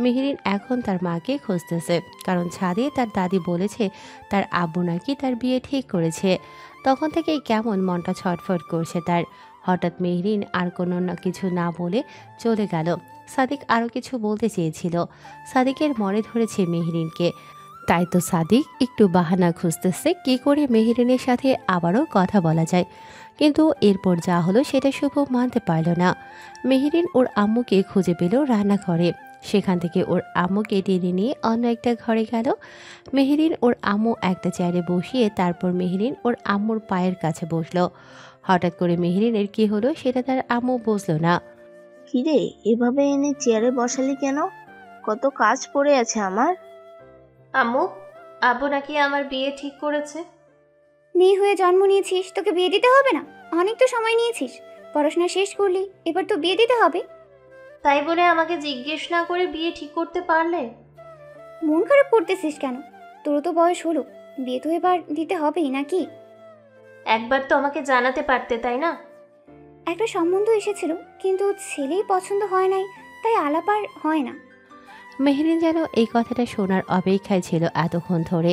মেহেরিন এখন তার মাকে খুঁজতেছে, কারণ ছাদে তার দাদি বলেছে তার আব্বু নাকি তার বিয়ে ঠিক করেছে। তখন থেকেই কেমন মনটা ছটফট করছে তার। হঠাৎ মেহেরিন আর কোনো কিছু না বলে চলে গেল। সাদিক আরও কিছু বলতে চেয়েছিল, সাদিকের মনে ধরেছে মেহেরিনকে, তাই তো সাদিক একটু বাহানা খুঁজতেছে কী করে মেহেরিনের সাথে আবারও কথা বলা যায়। কিন্তু এরপর যা হলো সেটা শুভ মানতে পারল না। মেহেরিন ওর আম্মুকে খুঁজে পেল রান্নাঘরে। সেখান থেকে ওর আম্মুকে টেনে নিয়ে অন্য একটা ঘরে গেল। মেহেরিন ওর আম্মু একটা চেয়ারে বসিয়ে তারপর মেহেরিন ওর আম্মুর পায়ের কাছে বসলো। হঠাৎ করে মেহেরিনের কি হলো সেটা তার আম্মু বুঝলো না। কিরে, এভাবে এনে চেয়ারে বসালি কেন? কত কাজ পড়ে আছে আমার। আম্মু, আব্বু নাকি আমার বিয়ে ঠিক করেছে। মেয়ে হয়ে জন্ম নিয়েছিস, তোকে বিয়ে দিতে হবে না? অনেক তো সময় নিয়েছিস, পড়াশোনা শেষ করলি, এবার তো বিয়ে দিতে হবে। তাই বলে আমাকে জিজ্ঞেস না করে বিয়ে ঠিক করতে পারলে? মন খারাপ করতেছিস কেন? তোরও তো বয়স হলো, বিয়ে তো এবার দিতে হবেই নাকি? একবার তো আমাকে জানাতে পারতে, তাই না? একটা সম্বন্ধ এসেছিল, কিন্তু ছেলেই পছন্দ হয় নাই, তাই আলাপ আর হয় না। মেহেরিন যেন এই কথাটা শোনার অপেক্ষায় ছিল এতক্ষণ ধরে।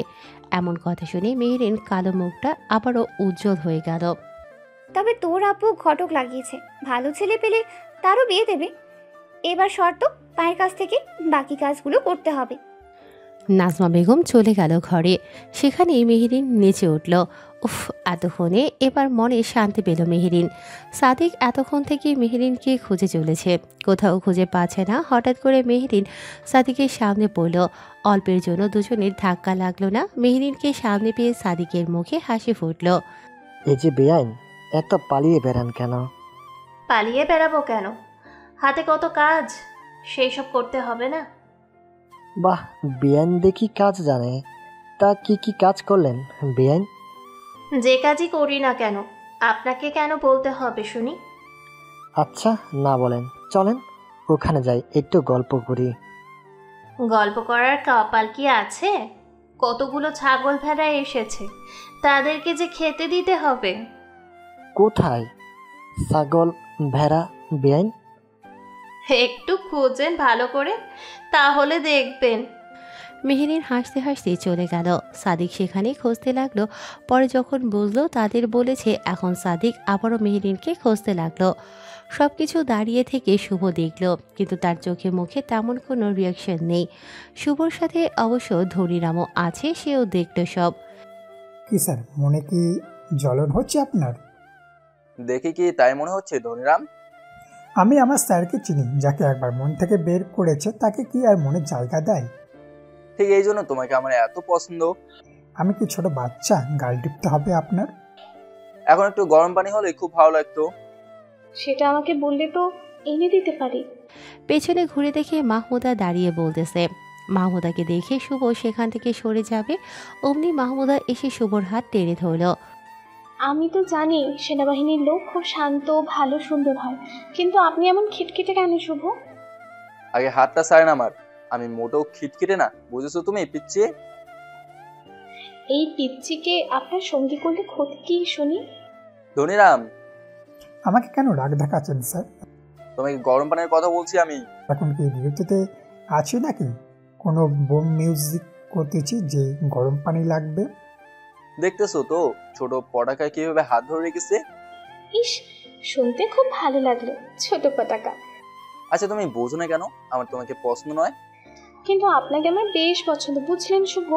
এমন কথা শুনে মেহেরিন কালো মুখটা আবারও উজ্জ্বল হয়ে গেল। তবে তোর আব্বু ঘটক লাগিয়েছে, ভালো ছেলে পেলে তারও বিয়ে দেবে। এবার শর্ত, পায়ের কাছ থেকে বাকি কাজগুলো করতে হবে। নাজমা বেগম চলে গেল ঘরে। সেখানেই মেহেরিন নেচে উঠল। উফ, এতক্ষণে এবার মনে শান্তি পেল মেহেরিন। সাদিক এতক্ষণ থেকে মেহেরিনকে খুঁজে চলেছে, কোথাও খুঁজে পাচ্ছে না। হঠাৎ করে মেহেরিন সাদিকের সামনে পড়ল। অল্পের জন্য দুজনের ধাক্কা লাগলো না। মেহেরিনকে সামনে পেয়ে সাদিকের মুখে হাসি ফুটল। এই যে বেআইন, এত পালিয়ে বেড়ান কেন? পালিয়ে বেড়াবো কেন? হাতে কত কাজ, সেই সব করতে হবে না? বাহ, বেআইন দেখি কাজ জানে। তা কি কি কাজ করলেন বেআইন? যে কাজই করি না কেন আপনাকে কেন বলতে হবে শুনি? আচ্ছা, না বলেন, চলেন ওখানে যাই, একটু গল্প করি। গল্প করার কপাল কি আছে? কতগুলো ছাগল ভেড়া এসেছে, তাদেরকে যে খেতে দিতে হবে। কোথায় ছাগল ভেড়া বেআইন? একটু খুঁজেন ভালো করে, তাহলে দেখবেন। মেহেরিন হাসতে হাসতে চলে গেল। সাদিক সেখানে খুঁজতে লাগলো। পরে যখন বুঝলো তাদের বলেছে, এখন সাদিক আবারও মেহেরিনকে খুঁজতে লাগলো। সব কিছু দাঁড়িয়ে থেকে শুভ দেখল, কিন্তু তার চোখে মুখে তেমন কোনো রিয়াকশন নেই। শুভর সাথে অবশ্য ধনীরামও আছে, সেও দেখলো সব। কি স্যার, মনে কি জ্বলন হচ্ছে আপনার? দেখি কি তাই মনে হচ্ছে ধনীরাম? আমি আমার স্যারকে চিনি, যাকে একবার মন থেকে বের করেছে তাকে কি আর মনে জায়গা দেয়? ঠিক এই জন্য তোমাকে আমার এত পছন্দ। আমি কি ছোট বাচ্চা গাল টিপতে হবে আপনার? এখন একটু গরম পানি হলে খুব ভালো লাগতো। সেটা আমাকে বললে তো এনে দিতে পারি। পেছনে ঘুরে দেখে মাহমুদা দাঁড়িয়ে বলতেছে। মাহমুদাকে দেখে শুভ সেখান থেকে সরে যাবে, অমনি মাহমুদা এসে শুভর হাত টেনে ধরল। আমি তো জানি সেনাবাহিনীর লোক খুব শান্ত, ভালো, সুন্দর হয়, কিন্তু আপনি এমন খিটখিটে কেন শুভ? আগে হাতটা ছাড়েন আমার। আমি মোটেও খিটখিটে না, বুঝেছো তুমি পিচ্ছি? এই পিচ্চিকে আপনার সঙ্গী করলে ক্ষতি কি শুনি? ধনীরাম, আমাকে কেন রাগ দেখাচ্ছেন স্যার? তোমাকে গরম পানির কথা বলছি আমি। এখন কি বিরতিতে আছি নাকি? কোনো বোম মিউজিক করতেছি যে গরম পানি লাগবে? দেখতেছো তো ছোট পটাকায় কিভাবে হাত ধরে রেখেছে। ইস, শুনতে খুব ভালো লাগলো, ছোট পটাকা। আচ্ছা, তুমি বোঝো না কেন আমার তোমাকে পছন্দ নয়? কিন্তু আপনাকে আমার বেশ পছন্দ, বুঝলেন শুভ?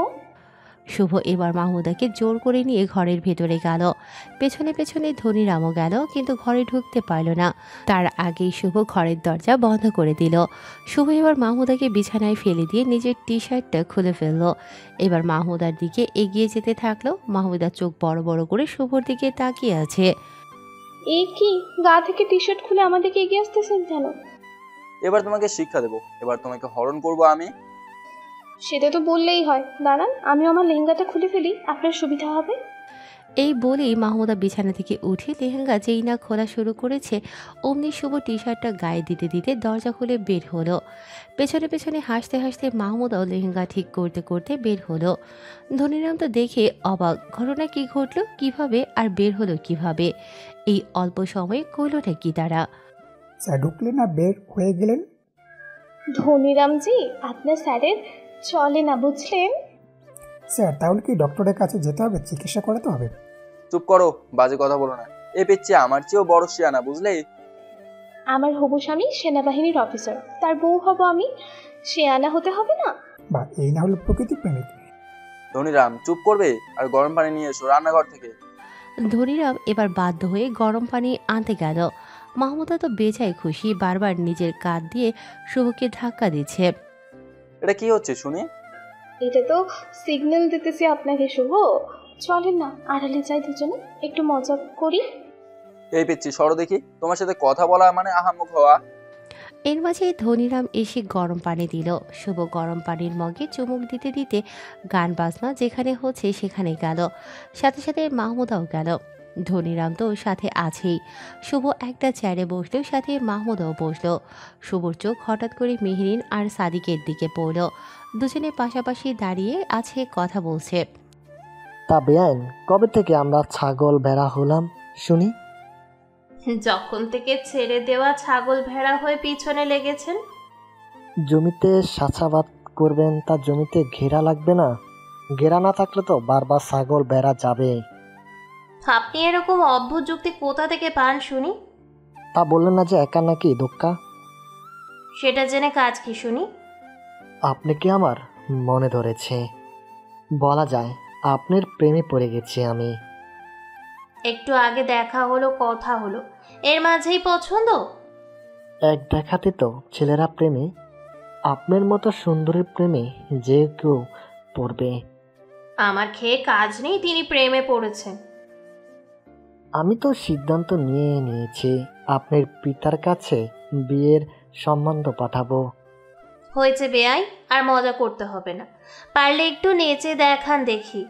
শুভ এবার মাহমুদাকে জোর করে নিয়ে ঘরের ভেতরে গেল। পেছনে পেছনে ধনীরামও গেল, কিন্তু ঘরে ঢুকতে পারল না। তার আগেই শুভ ঘরের দরজা বন্ধ করে দিল। শুভ এবার মাহমুদাকে বিছানায় ফেলে দিয়ে নিজের টি শার্টটা খুলে ফেললো। এবার মাহমুদার দিকে এগিয়ে যেতে থাকলো। মাহমুদার চোখ বড় বড় করে শুভর দিকে তাকিয়ে আছে। এই কি, গা থেকে টি শার্ট খুলে আমাদেরকে এগিয়ে আসতেছেন কেন? এবার তোমাকে শিক্ষা দেবো, এবার তোমাকে হরণ করবো আমি। সেটা তো বললেই হয়। দাঁড়ান, আমি আমার লেহেঙ্গাটা খুলে ফেলি, আপনার সুবিধা হবে। এই বলেই মাহমুদা বিছানা থেকে উঠে লেহেঙ্গা যেই না খোলা শুরু করেছে অমনি শুভ টি শার্টটা গায়ে দিতে দিতে দরজা খুলে বের হলো। পেছনে পেছনে হাসতে হাসতে মাহমুদাও লেহেঙ্গা ঠিক করতে করতে বের হলো। ধনীরাম তো দেখে অবাক, ঘটনা কি ঘটলো কিভাবে আর বের হলো কিভাবে, এই অল্প সময়ে করলোটা কি তারা? স্যার ঢুকলেন আর বের হয়ে গেলেন। ধনীরামজি, আপনার স্যারের চলে না বুঝলেন? স্যার তাহলে কি ডক্টরের কাছে যেতে হবে, চিকিৎসা করাতে হবে? চুপ করো, বাজে কথা বলো না। এই পিচ্ছি আমার চেয়েও বড় শিয়ানা, বুঝলে? আমার হবু স্বামী সেনাবাহিনীর অফিসার, তার বউ হব আমি, শেয়ানা হতে হবে না? বা এই না হলো প্রকৃতি প্রেমিক। ধনীরাম চুপ করবে আর গরম পানি নিয়ে এসো রান্নাঘর থেকে। ধনীরাম এবার বাধ্য হয়ে গরম পানি আনতে গেল। মাহমুদা তো বেজায় খুশি, বারবার নিজের কাঁধ দিয়ে শুভকে ধাক্কা দিচ্ছে। এটা কি হচ্ছে শুনি? এটা তো সিগন্যাল দিতেছি আপনাকে শুভ, চলেন না আড়ালে যাই দুজনে, একটু মজা করি। এই পিচ্ছি সরো দেখি, তোমার সাথে কথা বলা মানে আহাম্মক হওয়া। এর মাঝে ধনীরাম এসে গরম পানি দিল। শুভ গরম পানির মগে চুমুক দিতে দিতে গান বাজনা যেখানে হচ্ছে সেখানে গেল, সাথে সাথে মাহমুদাও গেল। ধনীরাম তো সাথে আছেই। শুভ একটা চেয়ারে বসলো, সাথে মাহমুদাও বসলো। শুভর চোখ হঠাৎ করে মেহরিন আর সাদিকের দিকে পড়ল। দুজনে পাশাপাশি দাঁড়িয়ে আছে, কথা বলছে। তা বেআইন, কবে থেকে আমরা ছাগল ভেড়া হলাম শুনি? যখন থেকে ছেড়ে দেওয়া ছাগল ভেড়া হয়ে পিছনে লেগেছেন। জমিতে চাষাবাদ করবেন, তা জমিতে ঘেরা লাগবে না? ঘেরা না থাকলে তো বারবার ছাগল ভেড়া যাবে। আপনি এরকম অদ্ভুত যুক্তি কোথা থেকে পান শুনি? তা বললেন না যে একা নাকি দোক্কা? সেটা জেনে কাজ কি শুনি? আপনি কি আমার মনে ধরেছে? বলা যায় আপনার প্রেমে পড়ে গেছি আমি। একটু আগে দেখা হলো, কথা হলো, এর মাঝেই পছন্দ? এক দেখাতে তো ছেলেরা প্রেমে, আপনার মতো সুন্দরীর প্রেমে যে কেউ পড়বে। আমার খেয়ে কাজ নেই, তিনি প্রেমে পড়েছেন। আমি তো সিদ্ধান্ত নিয়ে নিয়েছি, আপনার পিতার কাছে বিয়ের সম্বন্ধ পাঠাবো। হয়েছে বেয়াই, আর মজা করতে হবে না, পারলে একটু নেচে দেখান দেখি।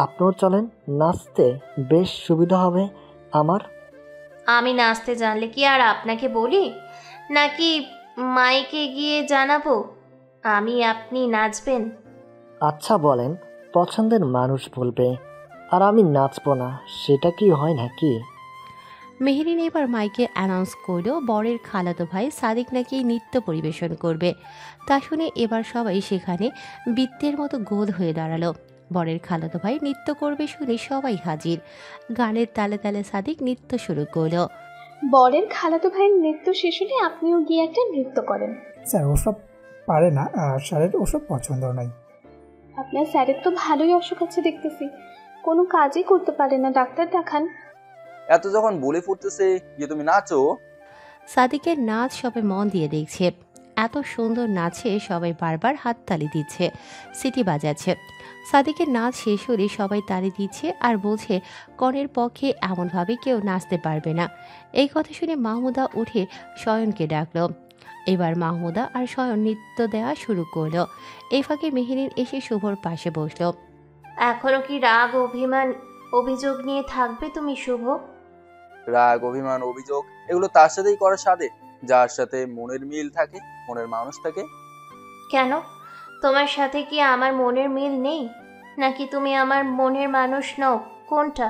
আপনিও চলেন, নাচতে বেশ সুবিধা হবে আমার। আমি নাচতে জানলে কি আর আপনাকে বলি, নাকি মাইকে গিয়ে জানাবো আপনি নাচবেন? আচ্ছা বলেন, পছন্দের মানুষ বলবে আর আমি নাচবো না, সেটা কি হয় নাকি? মেহরিন এবার মাইকে অ্যানাউন্স করলো বরের খালাতো ভাই সাদিক নাকি নৃত্য পরিবেশন করবে। তা শুনে এবার সবাই সেখানে বৃত্তের মতো গোল হয়ে দাঁড়ালো। বরের খালাতো ভাই নৃত্য করবে শুনে সবাই হাজির। গানের তালে তালে সাদিক নৃত্য শুরু করলো। বরের খালাতো ভাইয়ের নৃত্য শেষ হলে আপনিও গিয়ে একটা নৃত্য করেন। স্যার ওসব পারে না, আর স্যারের ওসব পছন্দ নয়। আপনার স্যারের তো ভালোই অসুখ আছে দেখতেছি, কোনো কাজই করতে পারে না, ডাক্তার দেখান। এত যখন বলে ফুটতেছে যে তুমি নাচো। সাদিকের নাচ সবাই মন দিয়ে দেখছে। এত সুন্দর নাচে সবাই বারবার হাততালি দিচ্ছে, সিটি বাজাচ্ছে। সাদিকের নাচ শেষ হলে সবাই তালি দিচ্ছে আর বলছে কনের পক্ষে এমনভাবে কেউ নাচতে পারবে না। এই কথা শুনে মাহমুদা উঠে শয়নকে ডাকলো। এবার মাহমুদা আর শয়ন নৃত্য দেওয়া শুরু করলো। এই ফাঁকে মেহরিন এসে শুভর পাশে বসলো। এখনো কি রাগ অভিমান অভিযোগ নিয়ে থাকবে তুমি শুভ? রাগ অভিমান অভিযোগ এগুলো তার সাথেই করার সাথে, যার সাথে মনের মিল থাকে, মনের মানুষ থাকে। কেন, তোমার সাথে কি আমার মনের মিল নেই, নাকি তুমি আমার মনের মানুষ নও? কোনটা?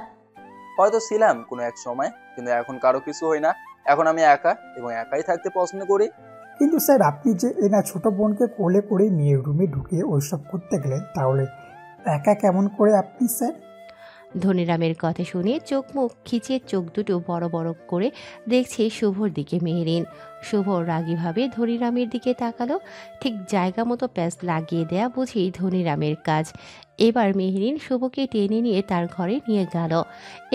হয়তো ছিলাম কোনো এক সময়, কিন্তু এখন কারো কিছু হয় না। এখন আমি একা এবং একাই থাকতে পছন্দ করি। কিন্তু স্যার আপনি যে এনা ছোট বোনকে কোলে করে নিয়ে রুমে ঢুকিয়ে ওইসব করতে গেলেন, তাহলে একা কেমন করে আপনি স্যার? ধনীরামের কথা শুনে চোখ মুখ খিচিয়ে চোখ দুটো বড় বড় করে দেখছে শুভর দিকে মেহরিন। শুভ রাগীভাবে ধনীরামের দিকে তাকালো। ঠিক জায়গা মতো প্যাঁচ লাগিয়ে দেয়া বুঝি ধনীরামের কাজ। এবার মেহরিন শুভকে টেনে নিয়ে তার ঘরে নিয়ে গেল।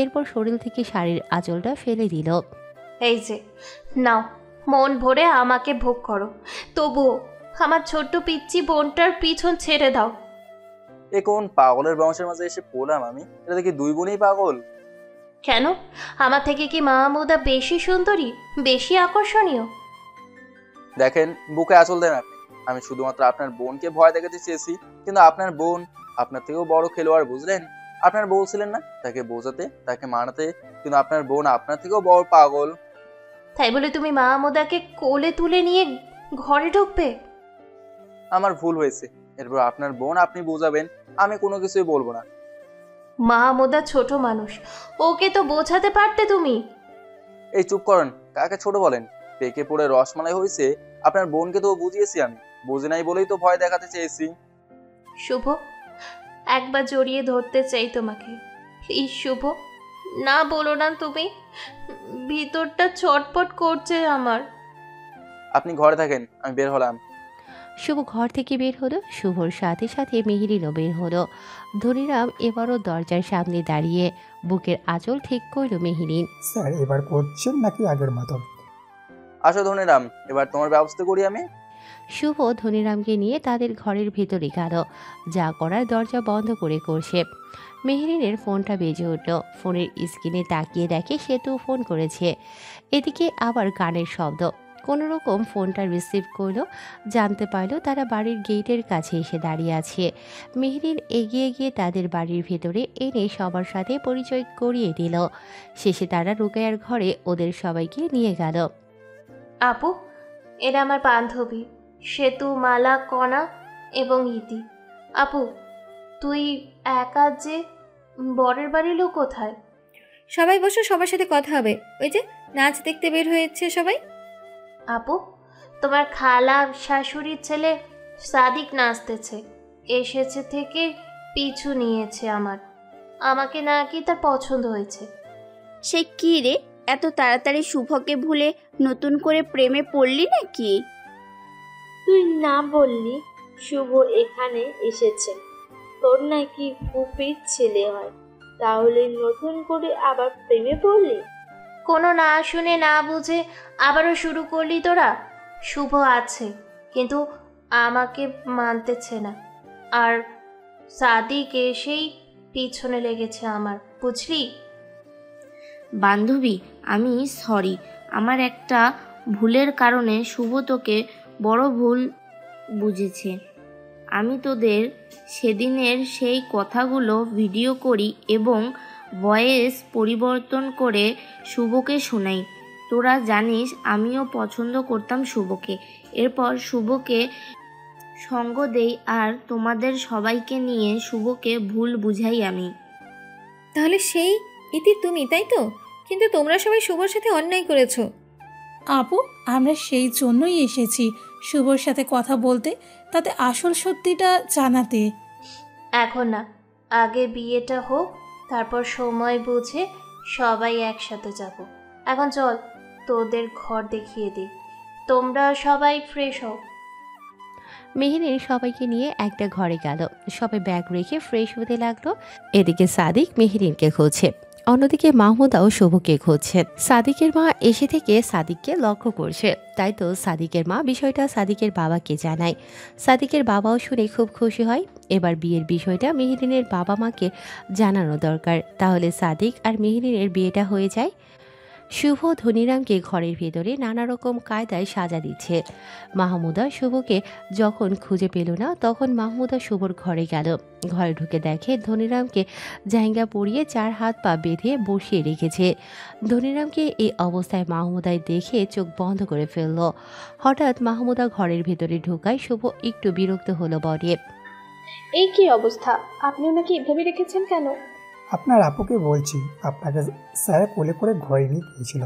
এরপর শরীর থেকে শাড়ির আঁচলটা ফেলে দিল। এই যে নাও, মন ভরে আমাকে ভোগ করো, তবুও আমার ছোট্ট পিচ্চি বোনটার পিছন ছেড়ে দাও। এ কোন পাগলের বংশের মাঝে এসে পড়লাম আমি? এটা দেখি দুই বোনই পাগল। কেন, আমার থেকে কি মাহমুদা বেশি সুন্দরী, বেশি আকর্ষণীয়? দেখেন, বুকে আঁচল দেন আপনি। আমি শুধুমাত্র আপনার বোনকে ভয় দেখাতে চেয়েছি, কিন্তু আপনার বোন আপনার থেকেও বড় খেলোয়াড়, বুঝলেন? আপনার বলছিলেন না তাকে বোঝাতে, তাকে মানাতে, কিন্তু আপনার বোন আপনার থেকেও বড় পাগল। তাই বলে তুমি মাহমুদাকে কোলে তুলে নিয়ে ঘরে ঢুকবে? আমার ভুল হয়েছে, এরপর আপনার বোন আপনি বোঝাবেন, আমি কোনো কিছুই বলবো না। মাহমুদা ছোট মানুষ, ওকে তো বোঝাতে পারতে তুমি। এই চুপ করেন, কাকে ছোট বলেন? পেকে পড়ে রসমালাই হয়েছে, আপনার বোনকে তো বুঝিয়েছি আমি, বুঝে নাই বলেই তো ভয় দেখাতে চেয়েছি। শুভ, একবার জড়িয়ে ধরতে চাই তোমাকে, প্লিজ শুভ, না বলো না তুমি, ভিতরটা ছটপট করছে আমার। আপনি ঘরে থাকেন, আমি বের হলাম। শুভ ঘর থেকে বের হলো, শুভর সাথে সাথে মেহেরিনও বের হলো। ধনীরাম এবারও দরজার সামনে দাঁড়িয়ে বুকের আঁচল ঠিক করলো মেহেরিন। স্যার এবার করছেন নাকি আগের মতো? আসো ধনীরাম, এবার তোমার ব্যবস্থা করি আমি। শুভ ধনীরামকে নিয়ে তাদের ঘরের ভেতরে গেল, যা করার দরজা বন্ধ করে করছে। মেহেরিনের ফোনটা বেজে উঠল, ফোনের স্ক্রিনে তাকিয়ে দেখে সেতু ফোন করেছে। এদিকে আবার গানের শব্দ। কোনো রকম ফোনটা রিসিভ করলো, জানতে পারলো তারা বাড়ির গেটের কাছে এসে দাঁড়িয়ে আছে। মেহেরিন এগিয়ে গিয়ে তাদের বাড়ির ভেতরে এনে সবার সাথে পরিচয় করিয়ে দিল। শেষে তারা রুকায়ার ঘরে ওদের সবাইকে নিয়ে গেল। আপু, এরা আমার বান্ধবী সেতু, মালা, কণা এবং ইতি। আপু, তুই একা যে, বরের বাড়ির লোক কোথায়? সবাই বসো, সবার সাথে কথা হবে। ওই যে নাচ দেখতে বের হয়েছে সবাই। আপু, তোমার খালা শাশুড়ির ছেলে সাদিক নাচতেছে, এসেছে থেকে পিছু নিয়েছে আমাকে নাকি তার পছন্দ হয়েছে। সে কি রে, এত তাড়াতাড়ি শুভকে ভুলে নতুন করে প্রেমে পড়লি নাকি? তুই না বললি শুভ এখানে এসেছে, তোর নাকি ফুপির ছেলে হয়, তাহলে নতুন করে আবার প্রেমে পড়লি? কোনো না শুনে না বুঝে আবারও শুরু করলি তোরা। শুভ আছে, কিন্তু আমাকে মানতেছে না, আর সাদিক এসেই পিছনে লেগেছে আমার, বুঝলি? বান্ধবী, আমি সরি, আমার একটা ভুলের কারণে শুভ তোকে বড় ভুল বুঝেছে। আমি তোদের সেদিনের সেই কথাগুলো ভিডিও করি এবং ভয়েস পরিবর্তন করে শুভকে শোনাই। তোরা জানিস আমিও পছন্দ করতাম শুভকে। এরপর শুভকে সঙ্গ দেই আর তোমাদের সবাইকে নিয়ে শুভকে ভুল বুঝাই আমি। তাহলে সেই ইতি তুমি, তাই তো? কিন্তু তোমরা সবাই শুভর সাথে অন্যায় করেছো। আপু, আমরা সেই জন্যই এসেছি শুভর সাথে কথা বলতে, তাতে আসল সত্যিটা জানাতে। এখন না, আগে বিয়েটা হোক, তারপর সময় বুঝে সবাই একসাথে যাব। এখন চল, তোদের ঘর দেখিয়ে দিই, তোমরা সবাই ফ্রেশ হও। মেহেরিন সবাইকে নিয়ে একটা ঘরে গেল, সবাই ব্যাগ রেখে ফ্রেশ হতে লাগলো। এদিকে সাদিক মেহেরিনকে খুঁজছে, অন্যদিকে মাহমুদাও শুভকে খুঁজছে। সাদিকের মা এসে থেকে সাদিককে লক্ষ্য করছে, তাই তো সাদিকের মা বিষয়টা সাদিকের বাবাকে জানায়। সাদিকের বাবাও শুনে খুব খুশি হয়। এবার বিয়ের বিষয়টা মেহেরিনের বাবা মাকে জানানো দরকার, তাহলে সাদিক আর মেহেরিনের বিয়েটা হয়ে যায়। শুভ ধনীরামকে ঘরের ভেতরে নানা রকম কায়দায় সাজা দিচ্ছে। মাহমুদা শুভকে যখন খুঁজে পেল না, তখন মাহমুদা শুভর ঘরে গেল। ঘরে ঢুকে দেখে ধনীরামকে জাহিঙ্গা পরিয়ে 4 হাত পা বেঁধে বসিয়ে রেখেছে। ধনীরামকে এই অবস্থায় মাহমুদায় দেখে চোখ বন্ধ করে ফেলল। হঠাৎ মাহমুদা ঘরের ভেতরে ঢোকায় শুভ একটু বিরক্ত হলো বটে। এই কি অবস্থা, আপনি ওনাকে এভাবে রেখেছেন কেন? আপনার আপুকে বলছি, আপনাকে স্যার কোলে করে ঘরে নিয়ে গিয়েছিল।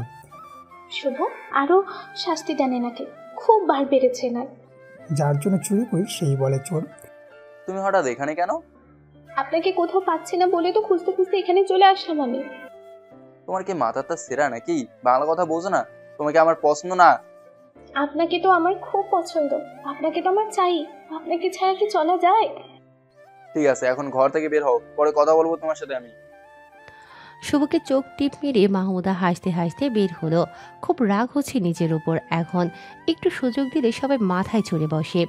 শুভ, আরো শাস্তি দেন এনাকে, খুব বার বেড়েছে না। যার জন্য চুরি করি সেই বলে চোর। তুমি হঠাৎ এখানে কেন? আপনাকে কোথাও পাচ্ছি না বলে তো খুঁজতে খুঁজতে এখানে চলে আসলাম আমি। তোমার কি মাথাটা সেরা নাকি? বাংলা কথা বোঝো না? তোমাকে আমার পছন্দ না? আপনাকে তো আমার খুব পছন্দ, আপনাকে তো আমার চাই, আপনাকে ছাড়া কি চলা যায়? ঠিক আছে, এখন ঘর থেকে বের হও, পরে কথা বলবো তোমার সাথে আমি। শুভকে চোখ টিপ মেরে মাহমুদা হাসতে হাসতে বের হলো। খুব রাগ হচ্ছে নিজের উপর, এখন একটু সুযোগ দিলে সবাই মাথায় চড়ে বসে।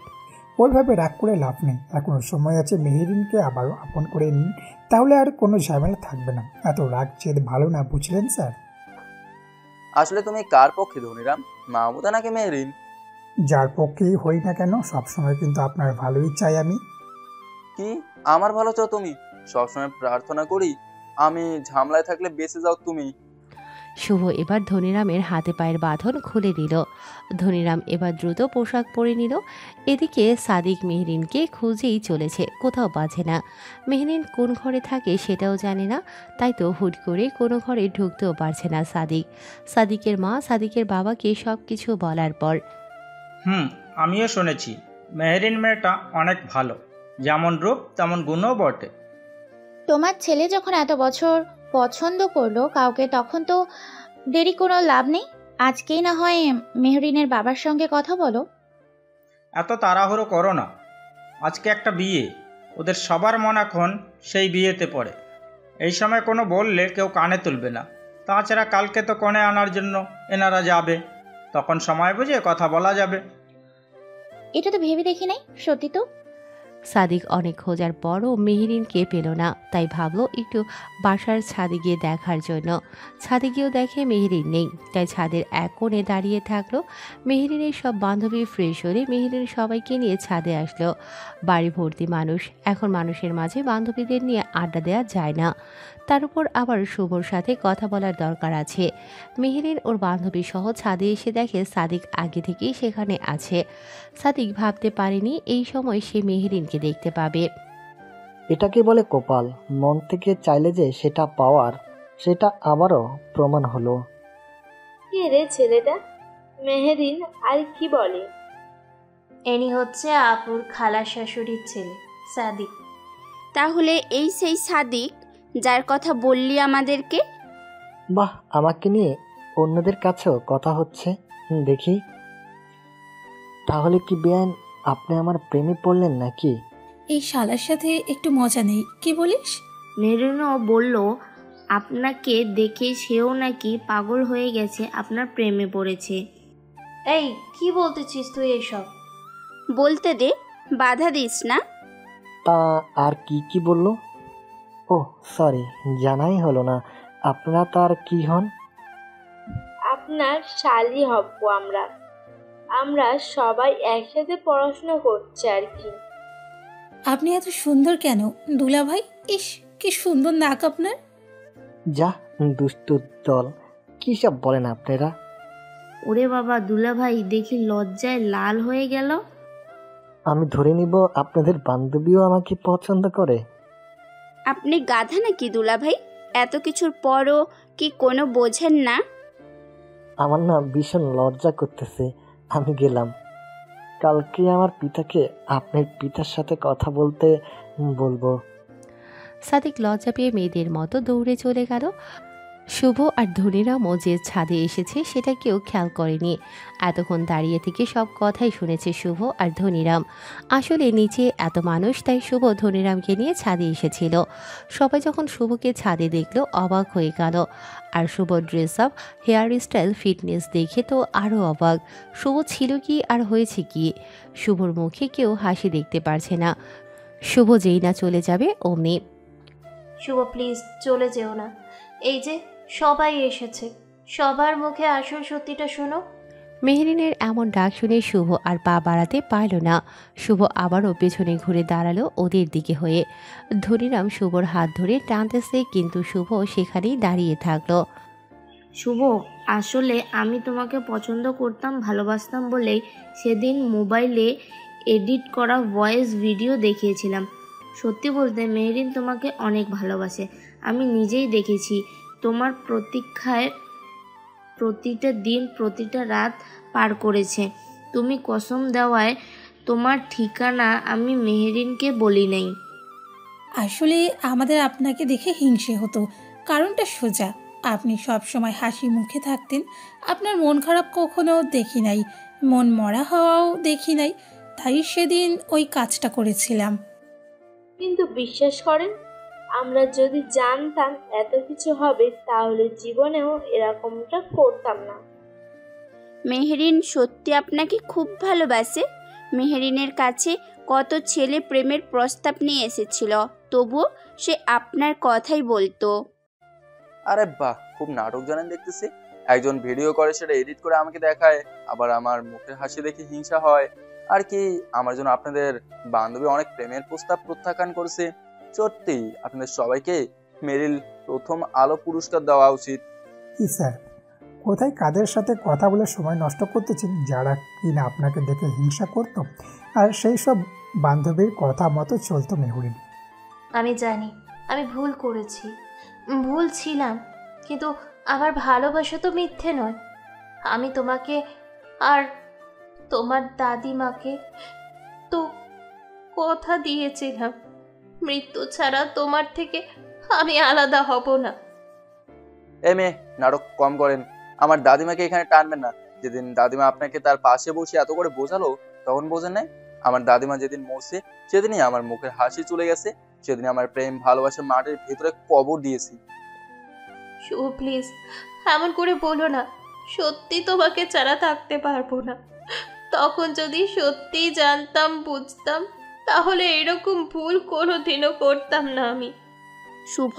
ওইভাবে রাগ করে লাভ নেই, এখনো সময় আছে, মেহেরিনকে আবারও আপন করে নিন, তাহলে আর কোনো ঝামেলা থাকবে না। এত রাগ চেয়ে ভালো না, বুঝলেন স্যার? আসলে তুমি কার পক্ষে ধনীরাম, মাহমুদা নাকি মেহেরিন? যার পক্ষেই হই না কেন, সবসময় কিন্তু আপনার ভালোই চাই আমি। কি আমার ভালো চাও তুমি? সবসময় প্রার্থনা করি আমি ঝামেলায় থাকলে বেঁচে যাও তুমি। শুভ এবার ধনিরামের হাতে পায়ের বাঁধন খুলে দিল। ধনিরাম এবার দ্রুত পোশাক পরে নিল। এদিকে সাদিক মেহরিনকে খুঁজেই চলেছে, কোথাও পাচ্ছে না। মেহরিন কোন ঘরে থাকে সেটাও জানে না, তাই তো হুট করে কোনো ঘরে ঢুকতেও পারছে না সাদিকের মা সাদিকের বাবাকে সব কিছু বলার পর, আমিও শুনেছি মেহরিন মেয়েটা অনেক ভালো, যেমন রূপ তেমন গুণও বটে। তোমার ছেলে যখন এত বছর পছন্দ করলো কাউকে, তখন তো দেরি কোনো লাভ নেই। আজকেই না হয় মেহরিনের বাবার সঙ্গে কথা বলো। এত তাড়াহুড়ো করো না, আজকে একটা বিয়ে, ওদের সবার মন এখন সেই বিয়েতে পড়ে। এই সময় কোনো বললে কেউ কানে তুলবে না। তাছাড়া কালকে তো কনে আনার জন্য এনারা যাবে, তখন সময় বুঝে কথা বলা যাবে। এটা তো ভেবে দেখি নাই, সত্যি তো। সাদিক অনেক খোঁজার পরও মেহরিনকে পেল না, তাই ভাবলো একটু বাসার ছাদে গিয়ে দেখার জন্য। ছাদে গিয়েও দেখে মেহরিন নেই, তাই ছাদের এক কোণে দাঁড়িয়ে থাকলো। মেহরিনের সব বান্ধবী ফ্রেশ হলে মেহরিন সবাইকে নিয়ে ছাদে আসলো। বাড়ি ভর্তি মানুষ, এখন মানুষের মাঝে বান্ধবীদের নিয়ে আড্ডা দেওয়া যায় না, তার উপর আবার শুভর সাথে কথা বলার দরকার আছে। মেহরিন ওর বান্ধবী সহ ছাদে এসে দেখে সাদিক আগে থেকেই সেখানে আছে। সাদিক ভাবতে পারেনি এই সময় সে মেহরিনকে দেখতে পাবে। এটাকে বলে কপাল, মন থেকে চাইলে যে সেটা পাওয়ার, সেটা আবারও প্রমাণ হলো। কে রে ছেলেটা? মেহরিন আর কি বলে? এনি হচ্ছে আপুর খালা শাশুড়ির ছেলে সাদিক। তাহলে এই সেই সাদিক যার কথা বললি আমাদেরকে? বাহ, আমাকে নিয়ে অন্যদের কাছেও কথা হচ্ছে, দেখি। তাহলে কি বেআইন আপনি আমার প্রেমে পড়লেন নাকি? এই শালার সাথে একটু মজা নেই, কি বলিস? মেহরিনও বলল আপনাকে দেখে সেও নাকি পাগল হয়ে গেছে, আপনার প্রেমে পড়েছে। এই কি বলতেছিস তুই এসব? বলতে দে, বাধা দিস না। তা আর কি বললো? ও সরি, জানাই হলো না। আপনারা তার কি হন? আপনার শালি হব আমরা। আমরা সবাই একসাথে পড়াশোনা করছি আর কি। আপনি এত সুন্দর কেন দুলা ভাই? ইস, কি সুন্দর নাক আপনার। যা দুষ্টু দল, কি সব বলেন আপনারা? ওরে বাবা, দুলা ভাই দেখি লজ্জায় লাল হয়ে গেল। আমি ধরে নিব আপনাদের বান্ধবীও আমাকে পছন্দ করে। আপনি গাধা নাকি দুলা ভাই? এত কিছুর পরও কি কোনো বোঝেন না? আমার না ভীষণ লজ্জা করতেছে, আমি গেলাম। কালকে আমার পিতাকে আপনার পিতার সাথে কথা বলতে বলবো। সাদিক লজ্জা পেয়ে মেয়েদের মতো দৌড়ে চলে গেল। শুভ আর ধনিরামও যে ছাদে এসেছে সেটা কেউ খেয়াল করেনি। এতক্ষণ দাঁড়িয়ে থেকে সব কথাই শুনেছে শুভ আর ধনিরাম। আসলে নিচে এত মানুষ, তাই শুভ ধনিরামকে নিয়ে ছাদে এসেছিল। সবাই যখন শুভকে ছাদে দেখলো অবাক হয়ে গেল। আর Shubho dress up, hair style, fitness দেখে তো আরও অবাক। শুভ ছিল কি আর হয়েছে কি? শুভর মুখে কেউ হাসি দেখতে পারছে না। শুভ যেই না চলে যাবে অমনি, শুভ প্লিজ চলে যেও না, এই যে সবাই এসেছে, সবার মুখে আসল সত্যিটা শোনো। মেহরিনের এমন ডাক শুনে শুভ আর পা বাড়াতে পারল না। শুভ আবারও পেছনে ঘুরে দাঁড়ালো ওদের দিকে হয়ে। ধনিরাম শুভর হাত ধরে টানতেছে, কিন্তু শুভ সেখানেই দাঁড়িয়ে থাকলো। শুভ, আসলে আমি তোমাকে পছন্দ করতাম, ভালোবাসতাম বলেই সেদিন মোবাইলে এডিট করা ভয়েস ভিডিও দেখিয়েছিলাম। সত্যি বলতে মেহরিন তোমাকে অনেক ভালোবাসে, আমি নিজেই দেখেছি। তোমার প্রতীক্ষায় প্রতিটা দিন প্রতিটা রাত পার করেছে। তুমি কসম দেওয়ায় তোমার ঠিকানা আমি মেহরিনকে বলি নাই। আসলে আমাদের আপনাকে দেখে হিংসে হতো। কারণটা সোজা, আপনি সব সময় হাসি মুখে থাকতেন। আপনার মন খারাপ কখনো দেখি নাই, মন মরা হওয়াও দেখি নাই, তাই সেদিন ওই কাজটা করেছিলাম। কিন্তু বিশ্বাস করেন, আমরা যদি জানতাম এত কিছু হবে তাহলে জীবনেও এরকমটা করতাম না। মেহরিন সত্যি আপনাকে খুব ভালোবাসে। মেহরিনের কাছে কত ছেলে প্রেমের প্রস্তাব নিয়ে এসেছিল, তবুও সে আপনার কথাই বলতো। আরে বাহ, খুব নাটক জানেন দেখতেছি। একজন ভিডিও করে সেটা এডিট করে আমাকে দেখায়, আবার আমার মুখে হাসি দেখে হিংসা হয়। আর কি আমার জন্য আপনাদের বান্ধবী অনেক প্রেমের প্রস্তাব প্রত্যাখ্যান করছে। সত্যি আপনাদের সবাইকে মেরিল প্রথম আলো পুরস্কার দেওয়া উচিত। কি স্যার, কোথায় কাদের সাথে কথা বলে সময় নষ্ট করতেছেন যারা কিনা আপনাকে দেখে হিংসা করত, আর সেই সব বান্ধবীর কথা মতো চলতো মেহরিন। আমি জানি আমি ভুল করেছি, ভুল ছিলাম, কিন্তু আমার ভালোবাসা তো মিথ্যে নয়। আমি তোমাকে আর তোমার দাদিমাকে তো কথা দিয়েছিলাম, মৃত্যু ছাড়া তোমার থেকে আমি আলাদা হব না। এ মেয়ে, নাটক কম করেন। আমার দাদিমাকে এখানে টানবেন না। যেদিন দাদিমা আপনাকে তার পাশে বসে এত করে বোঝালো তখন বোঝেন নাই? আমার দাদিমা যেদিন মরছে সেদিনই আমার মুখের হাসি চলে গেছে, সেদিন আমার প্রেম ভালোবাসা মাটির ভেতরে কবর দিয়েছি। শুভ প্লিজ এমন করে বলো না, সত্যি তোমাকে ছাড়া থাকতে পারবো না। তখন যদি সত্যি জানতাম বুঝতাম তাহলে এরকম ভুল কোনোদিনও করতাম না আমি। শুভ,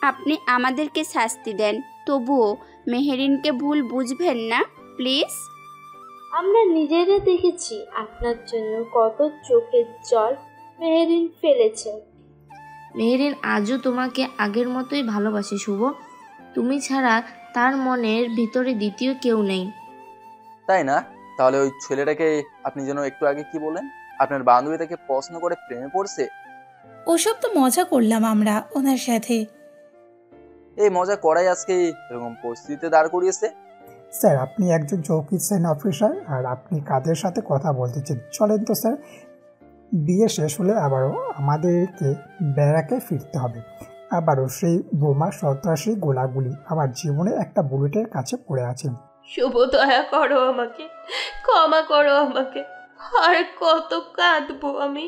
আপনি আমাদেরকে শাস্তি দেন, তবুও মেহেরিনকে ভুল বুঝবেন না প্লিজ। আমরা নিজেরা দেখেছি আপনার জন্য কত চোখের জল মেহেরিন ফেলেছেন। মেহেরিন আজও তোমাকে আগের মতোই ভালোবাসে শুভ। তুমি ছাড়া তার মনের ভিতরে দ্বিতীয় কেউ নেই। তাই না? তাহলে ওই ছেলেটাকে আপনি যেন একটু আগে কি বলেন, আপনার বান্ধবী তাকে পছন্দ করে প্রেমে পড়ছে? ওসব তো মজা করলাম আমরা ওনার সাথে। এই মজা করাই আজকে এরকম পরিস্থিতিতে দাঁড় করিয়েছে। স্যার, আপনি একজন চৌকি সাইন অফিসার আর আপনি কাদের সাথে কথা বলতেছেন? চলেন তো স্যার, বিয়ে শেষ হলে আবারও আমাদেরকে ব্যারাকে ফিরতে হবে। আবারও সেই বোমা সন্ত্রাসী গোলাগুলি আমার জীবনে একটা বুলেটের কাছে পড়ে আছে। শুভ দয়া করো আমাকে, ক্ষমা করো আমাকে। আর কত কাঁদবো আমি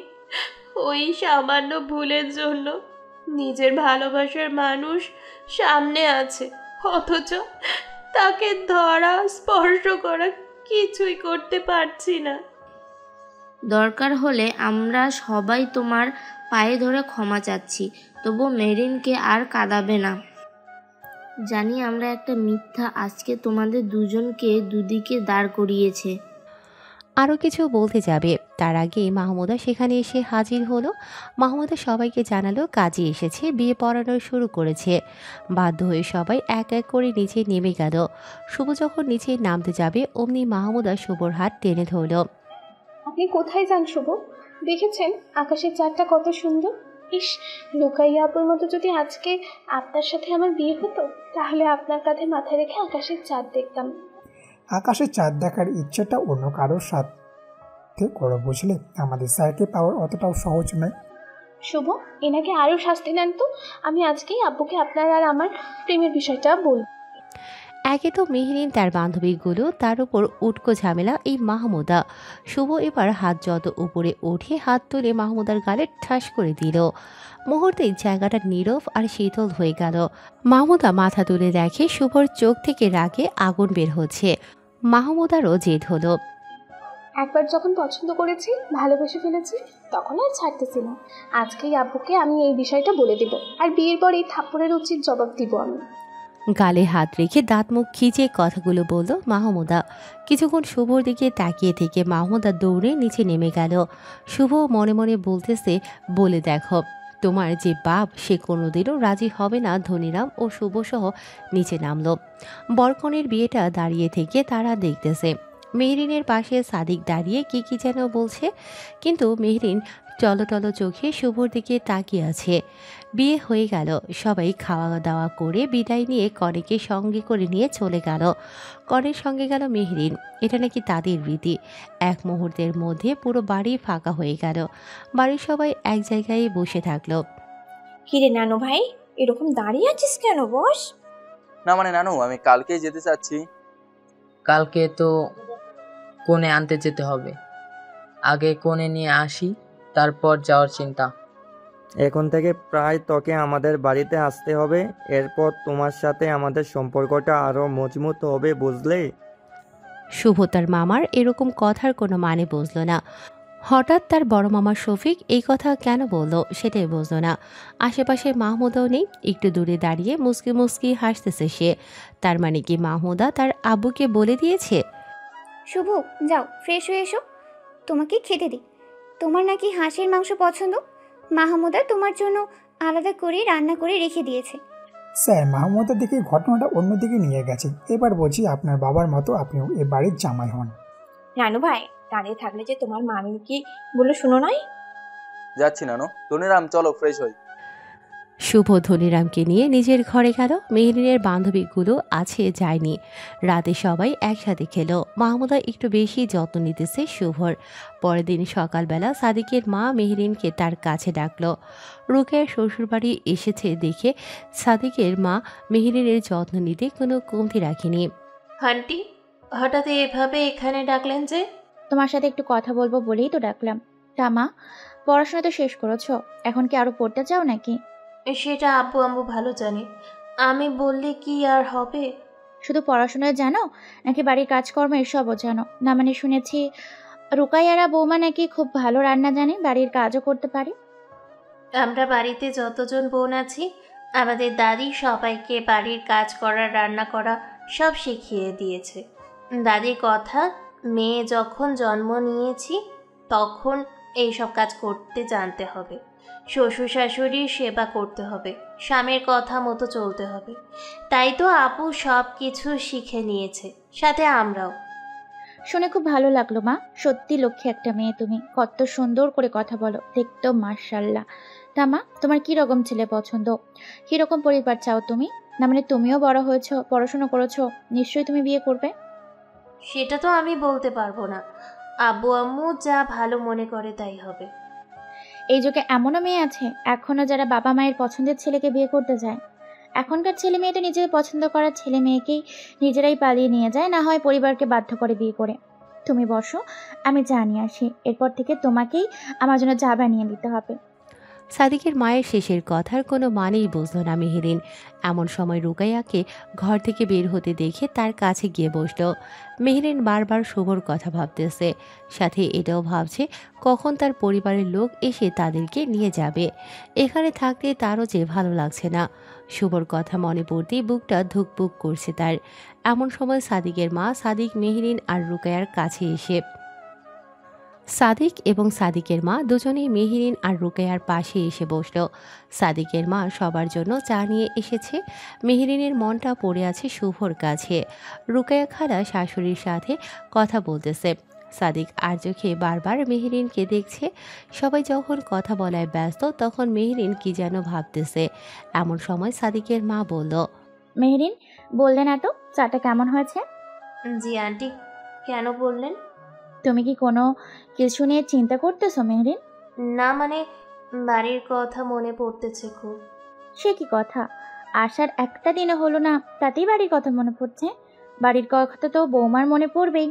ওই সামান্য ভুলের জন্য। নিজের ভালোবাসার মানুষ সামনে আছে, অথচ তাকে ধরা স্পর্শ করা কিছুই করতে পারছি না। দরকার হলে আমরা সবাই তোমার পায়ে ধরে ক্ষমা চাচ্ছি, তবু মেরিনকে আর কাঁদাবে না। জানি আমরা একটা মিথ্যা আজকে তোমাদের দুজনকে দুদিকে দাঁড় করিয়েছে। আরও কিছু বলতে যাবে তার আগে মাহমুদা সেখানে এসে হাজির হলো। মাহমুদা সবাইকে জানালো কাজী এসেছে, বিয়ে পড়ানো শুরু করেছে। বাধ্য হয়ে সবাই এক এক করে নিচে নেমে গেল। শুভ যখন নিচে নামতে যাবে অমনি মাহমুদা শুভর হাত টেনে ধরল। আপনি কোথায় যান শুভ? দেখেছেন আকাশের চাঁদটা কত সুন্দর। ইস, লুকাইয়া আপুর মতো যদি আজকে আপনার সাথে আমার বিয়ে হতো তাহলে আপনার কাঁধে মাথা রেখে আকাশের চাঁদ দেখতাম। আকাশে চাঁদ দেখার ইচ্ছেটা অন্য কারোর সাথে করো, বুঝলে? আমাদের স্যারকে পাওয়ার অতটাও সহজ নয়। শুভ, এনাকে আরও শাস্তি দেন তো। আমি আজকেই আব্বুকে আপনার আর আমার প্রেমের বিষয়টা বলব। একে তো মেহরিন তার বান্ধবীগুলো, তার উপর উটকো ঝামেলা এই মাহমুদা। শুভ এবার হাত যত উপরে উঠে হাত তুলে মাহমুদার গালে ঠাস করে দিল। মুহূর্তেই জায়গাটা নীরব আর শীতল হয়ে গেল। মাহমুদা মাথা তুলে দেখে শুভর চোখ থেকে রাগে আগুন বের হচ্ছে। মাহমুদারও জেদ হলো। একবার যখন পছন্দ করেছি, ভালোবেসে ফেলেছি, তখন আর ছাড়তেছি না। আজকেই আব্বুকে আমি এই বিষয়টা বলে দেব, আর বিয়ের পর এই থাপ্পড়ের উচিত জবাব দিব আমি। গালে হাত রেখে দাঁত মুখ খিচে কথাগুলো বলল মাহমুদা। কিছুক্ষণ শুভর দিকে তাকিয়ে থেকে মাহমুদা দৌড়ে নিচে নেমে গেল। শুভ মনে মনে বলতেছে, বলে দেখো তোমার যে বাপ সে কোনোদিনও রাজি হবে না। ধনীরাম ও শুভসহ নিচে নামলো। বরকনের বিয়েটা দাঁড়িয়ে থেকে তারা দেখতেছে। মেহরিনের পাশে সাদিক দাঁড়িয়ে কি কি যেন বলছে, কিন্তু মেহরিন টলটল চোখে শুভর দিকে তাকিয়ে আছে। বিয়ে হয়ে গেল, সবাই খাওয়া দাওয়া করে বিদায় নিয়ে কনেকে সঙ্গে করে নিয়ে চলে গেল। কনের সঙ্গে গেল মেহরিন, এটা নাকি তাদের রীতি। এক মুহূর্তের মধ্যে পুরো বাড়ি ফাঁকা হয়ে গেল। বাড়ির সবাই এক জায়গায় বসে থাকলো। কিরে নানু ভাই, এরকম দাঁড়িয়ে আছিস কেন? বস না মানে নানু, আমি কালকেই যেতে চাচ্ছি। কালকে তো কোণে আনতে যেতে হবে, আগে কোণে নিয়ে আসি তারপর যাওয়ার চিন্তা। এখন থেকে প্রায় তোকে আমাদের বাড়িতে আসতে হবে, এরপর তোমার সাথে আমাদের সম্পর্কটা আরও মজবুত হবে, বুঝলে? শুভ তার মামার এরকম কথার কোনো মানে বুঝল না। হঠাৎ তার বড় মামা শফিক এই কথা কেন বলল সেটাই বুঝল না। আশেপাশে মাহমুদাও নেই, একটু দূরে দাঁড়িয়ে মুসকি মুসকি হাসতেছে সে। তার মানে কি মাহমুদা তার আব্বুকে বলে দিয়েছে? শুভ, যাও ফ্রেশ হয়ে এসো, তোমাকে খেতে দিই। তোমার নাকি হাঁসের মাংস পছন্দ, মাহমুদা তোমার জন্য আলাদা করে রান্না করে রেখে দিয়েছে। স্যার মাহমুদা দেখে ঘটনাটা অন্যদিকে নিয়ে গেছে। এবার বলছি আপনার বাবার মতো আপনিও এ বাড়ির জামাই হন। নানু ভাই, দাঁড়িয়ে থাকলে যে তোমার মামি কি বলে শুনো নাই? যাচ্ছি নানু। ধনিরাম চলো ফ্রেশ হই। শুভ ধনিরামকে নিয়ে নিজের ঘরে গেল। মেহরিনের বান্ধবীগুলো আছে যায়নি। রাতে সবাই একসাথে খেলো। মাহমুদা একটু বেশি যত্ন নিতেছে শুভর। পরের দিন সকালবেলা সাদিকের মা মেহরিনকে তার কাছে ডাকলো। রুকেয়ার শ্বশুরবাড়ি এসেছে দেখে সাদিকের মা মেহরিনের যত্ন নিতে কোনো কমতি রাখেনি। আন্টি, হঠাৎ এভাবে এখানে ডাকলেন যে? তোমার সাথে একটু কথা বলবো বলেই তো ডাকলাম। তা মা, পড়াশোনা তো শেষ করেছো, এখন কি আরো পড়তে চাও নাকি? সেটা আব্বু আম্মু ভালো জানে, আমি বললে কি আর হবে? শুধু পড়াশোনায় জানো নাকি বাড়ির কাজকর্ম এসবও জানো? না মানে শুনেছি রুকাইয়ারা বৌমা নাকি খুব ভালো রান্না জানে, বাড়ির কাজও করতে পারে। আমরা বাড়িতে যতজন বোন আছি আমাদের দাদি সবাইকে বাড়ির কাজ করা, রান্না করা সব শিখিয়ে দিয়েছে। দাদির কথা, মেয়ে যখন জন্ম নিয়েছি তখন এইসব কাজ করতে জানতে হবে, শ্বশুর শাশুড়ির সেবা করতে হবে, স্বামীর কথা মতো চলতে হবে। তাই তো আপু সব কিছু শিখে নিয়েছে, সাথে আমরাও। শুনে খুব ভালো লাগলো মা, সত্যি লক্ষ্মী একটা মেয়ে তুমি, কত সুন্দর করে কথা বলো, দেখতো মাশাআল্লাহ। তা মা, তোমার কি রকম ছেলে পছন্দ, কি রকম পরিবার চাও তুমি? না মানে তুমিও বড় হয়েছো, পড়াশোনা করেছো, নিশ্চয়ই তুমি বিয়ে করবে। সেটা তো আমি বলতে পারবো না, আব্বু আম্মু যা ভালো মনে করে তাই হবে। এই যুগে এমনও মেয়ে আছে এখনো যারা বাবা মায়ের পছন্দের ছেলেকে বিয়ে করতে যায়। এখনকার ছেলে মেয়ে তো নিজেদের পছন্দ করার ছেলে মেয়েকেই নিজেরাই পালিয়ে নিয়ে যায়, না হয় পরিবারকে বাধ্য করে বিয়ে করে। তুমি বসো, আমি চা নিয়ে আসি, এরপর থেকে তোমাকেই আমার জন্য চা বানিয়ে দিতে হবে। সাদিকের মায়ের শেষের কথার কোনো মানেই বুঝল না মেহরিন। এমন সময় রুকাইয়াকে ঘর থেকে বের হতে দেখে তার কাছে গিয়ে বসল। মেহরিন বারবার শুভর কথা ভাবতেছে, সাথে এটাও ভাবছে কখন তার পরিবারের লোক এসে তাদেরকে নিয়ে যাবে। এখানে থাকতে তারও যে ভালো লাগছে না। শুভর কথা মনে পড়তেই বুকটা ধুকপুক করছে তার। এমন সময় সাদিকের মা সাদিক, মেহরিন আর রুকাইয়ার কাছে এসে সাদিক এবং সাদিকের মা দুজনেই মেহরিন আর রুকাইয়ার পাশে এসে বসল। সাদিকের মা সবার জন্য চা নিয়ে এসেছে। মেহরিনের মনটা পড়ে আছে শুভর কাছে। রুকাইয়া খালা শাশুড়ির সাথে কথা বলতেছে। সাদিক আর চোখে বারবার মেহরিনকে দেখছে। সবাই যখন কথা বলায় ব্যস্ত তখন মেহরিন কি যেন ভাবতেছে। এমন সময় সাদিকের মা বলল, মেহরিন, বললেন এত চাটা কেমন হয়েছে? জি আন্টি, কেন বললেন? তুমি কি কোনো কিছু নিয়ে চিন্তা করতেছো মেহরিন? না মানে বাড়ির কথা মনে পড়তেছে খুব। সে কি কথা, আসার একটা দিনও হলো না তাতেই বাড়ির কথা মনে পড়ছে? বাড়ির কথা তো বৌমার মনে পড়বেই।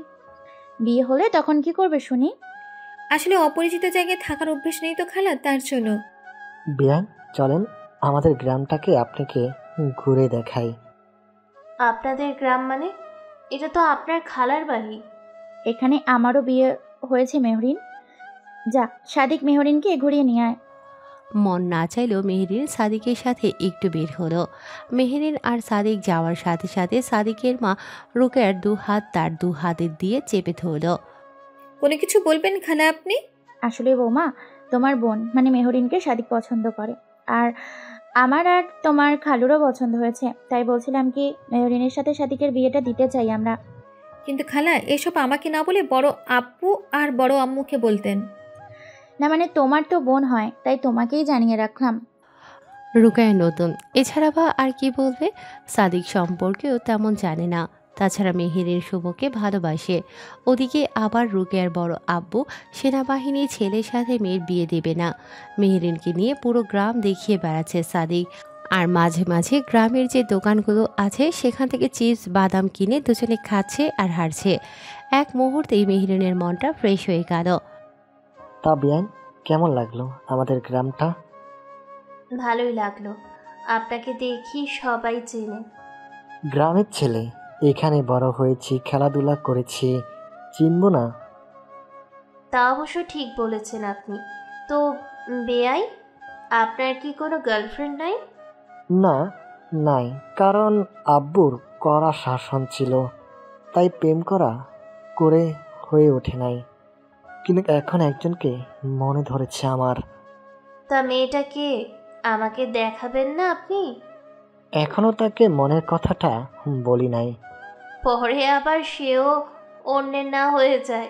বিয়ে হলে তখন কি করবে শুনি? আসলে অপরিচিত জায়গায় থাকার অভ্যেস নেই তো খালা, তার জন্য। বিয়ান, চলেন আমাদের গ্রামটাকে আপনাকে ঘুরে দেখাই। আপনাদের গ্রাম মানে? এটা তো আপনার খালার বাড়ি। এখানে আমারও বিয়ে হয়েছে মেহরিন। যা, সাদিক মেহরিনকে ঘুরিয়ে নিয়ে আয়। মন না চাইলেও মেহরিন সাদিকের সাথে একটু বের হলো। মেহরিন আর সাদিক যাওয়ার সাথে সাথে সাদিকের মা রুকাইয়ার দু হাত তার দু হাতে দিয়ে চেপে ধরল। কোনো কিছু বলবেন খালা আপনি? আসলে বৌমা, তোমার বোন মানে মেহরিনকে সাদিক পছন্দ করে, আর আমার আর তোমার খালুরও পছন্দ হয়েছে, তাই বলছিলাম কি মেহরিনের সাথে সাদিকের বিয়েটা দিতে চাই আমরা। কিন্তু খালা, এসব আমাকে না বলে বড় আব্বু আর বড় আম্মুকে বলতেন। না মানে তোমার তো বোন হয়, তাই তোমাকেই জানিয়ে রাখলাম। রুকাইয়া নতুন, এছাড়া বা আর কি বলবে? সাদিক সম্পর্কেও তেমন জানে না। তাছাড়া মেহেরের শুভকে ভালোবাসে। ওদিকে আবার রুকাইয়ার বড় আব্বু সেনাবাহিনী ছেলের সাথে মেয়ের বিয়ে দেবে না। মেহেরিনকে নিয়ে পুরো গ্রাম দেখিয়ে বেড়াচ্ছে সাদিক। আর মাঝে মাঝে গ্রামের যে দোকানগুলো আছে সেখান থেকে চিপস বাদাম কিনে দুজনে খাচ্ছে আর হারছে। এক মুহূর্তেই মেহেরিনের মনটা ফ্রেশ হয়ে গেল। তা বিয়ান, কেমন লাগলো আমাদের গ্রামটা? ভালোই লাগলো, আপনাকে দেখি সবাই চেনে। গ্রামের ছেলে, এখানে বড় হয়েছি, খেলাধুলা করেছি, চিনবো না? তা অবশ্য ঠিক বলেছেন আপনি। তো বেয়াই, আপনার কি কোনো গার্লফ্রেন্ড নাই? না, নাই, কারণ আব্বুর কড়া শাসন ছিল, তাই প্রেম করে হয়ে ওঠে নাই। কিন্তু এখন একজনকে মনে ধরেছে আমার। তা মেয়েটা কে? আমাকে দেখাবেন না আপনি? এখনো তাকে মনের কথাটা বলি নাই। পরে আবার সেও অন্যের না হয়ে যায়।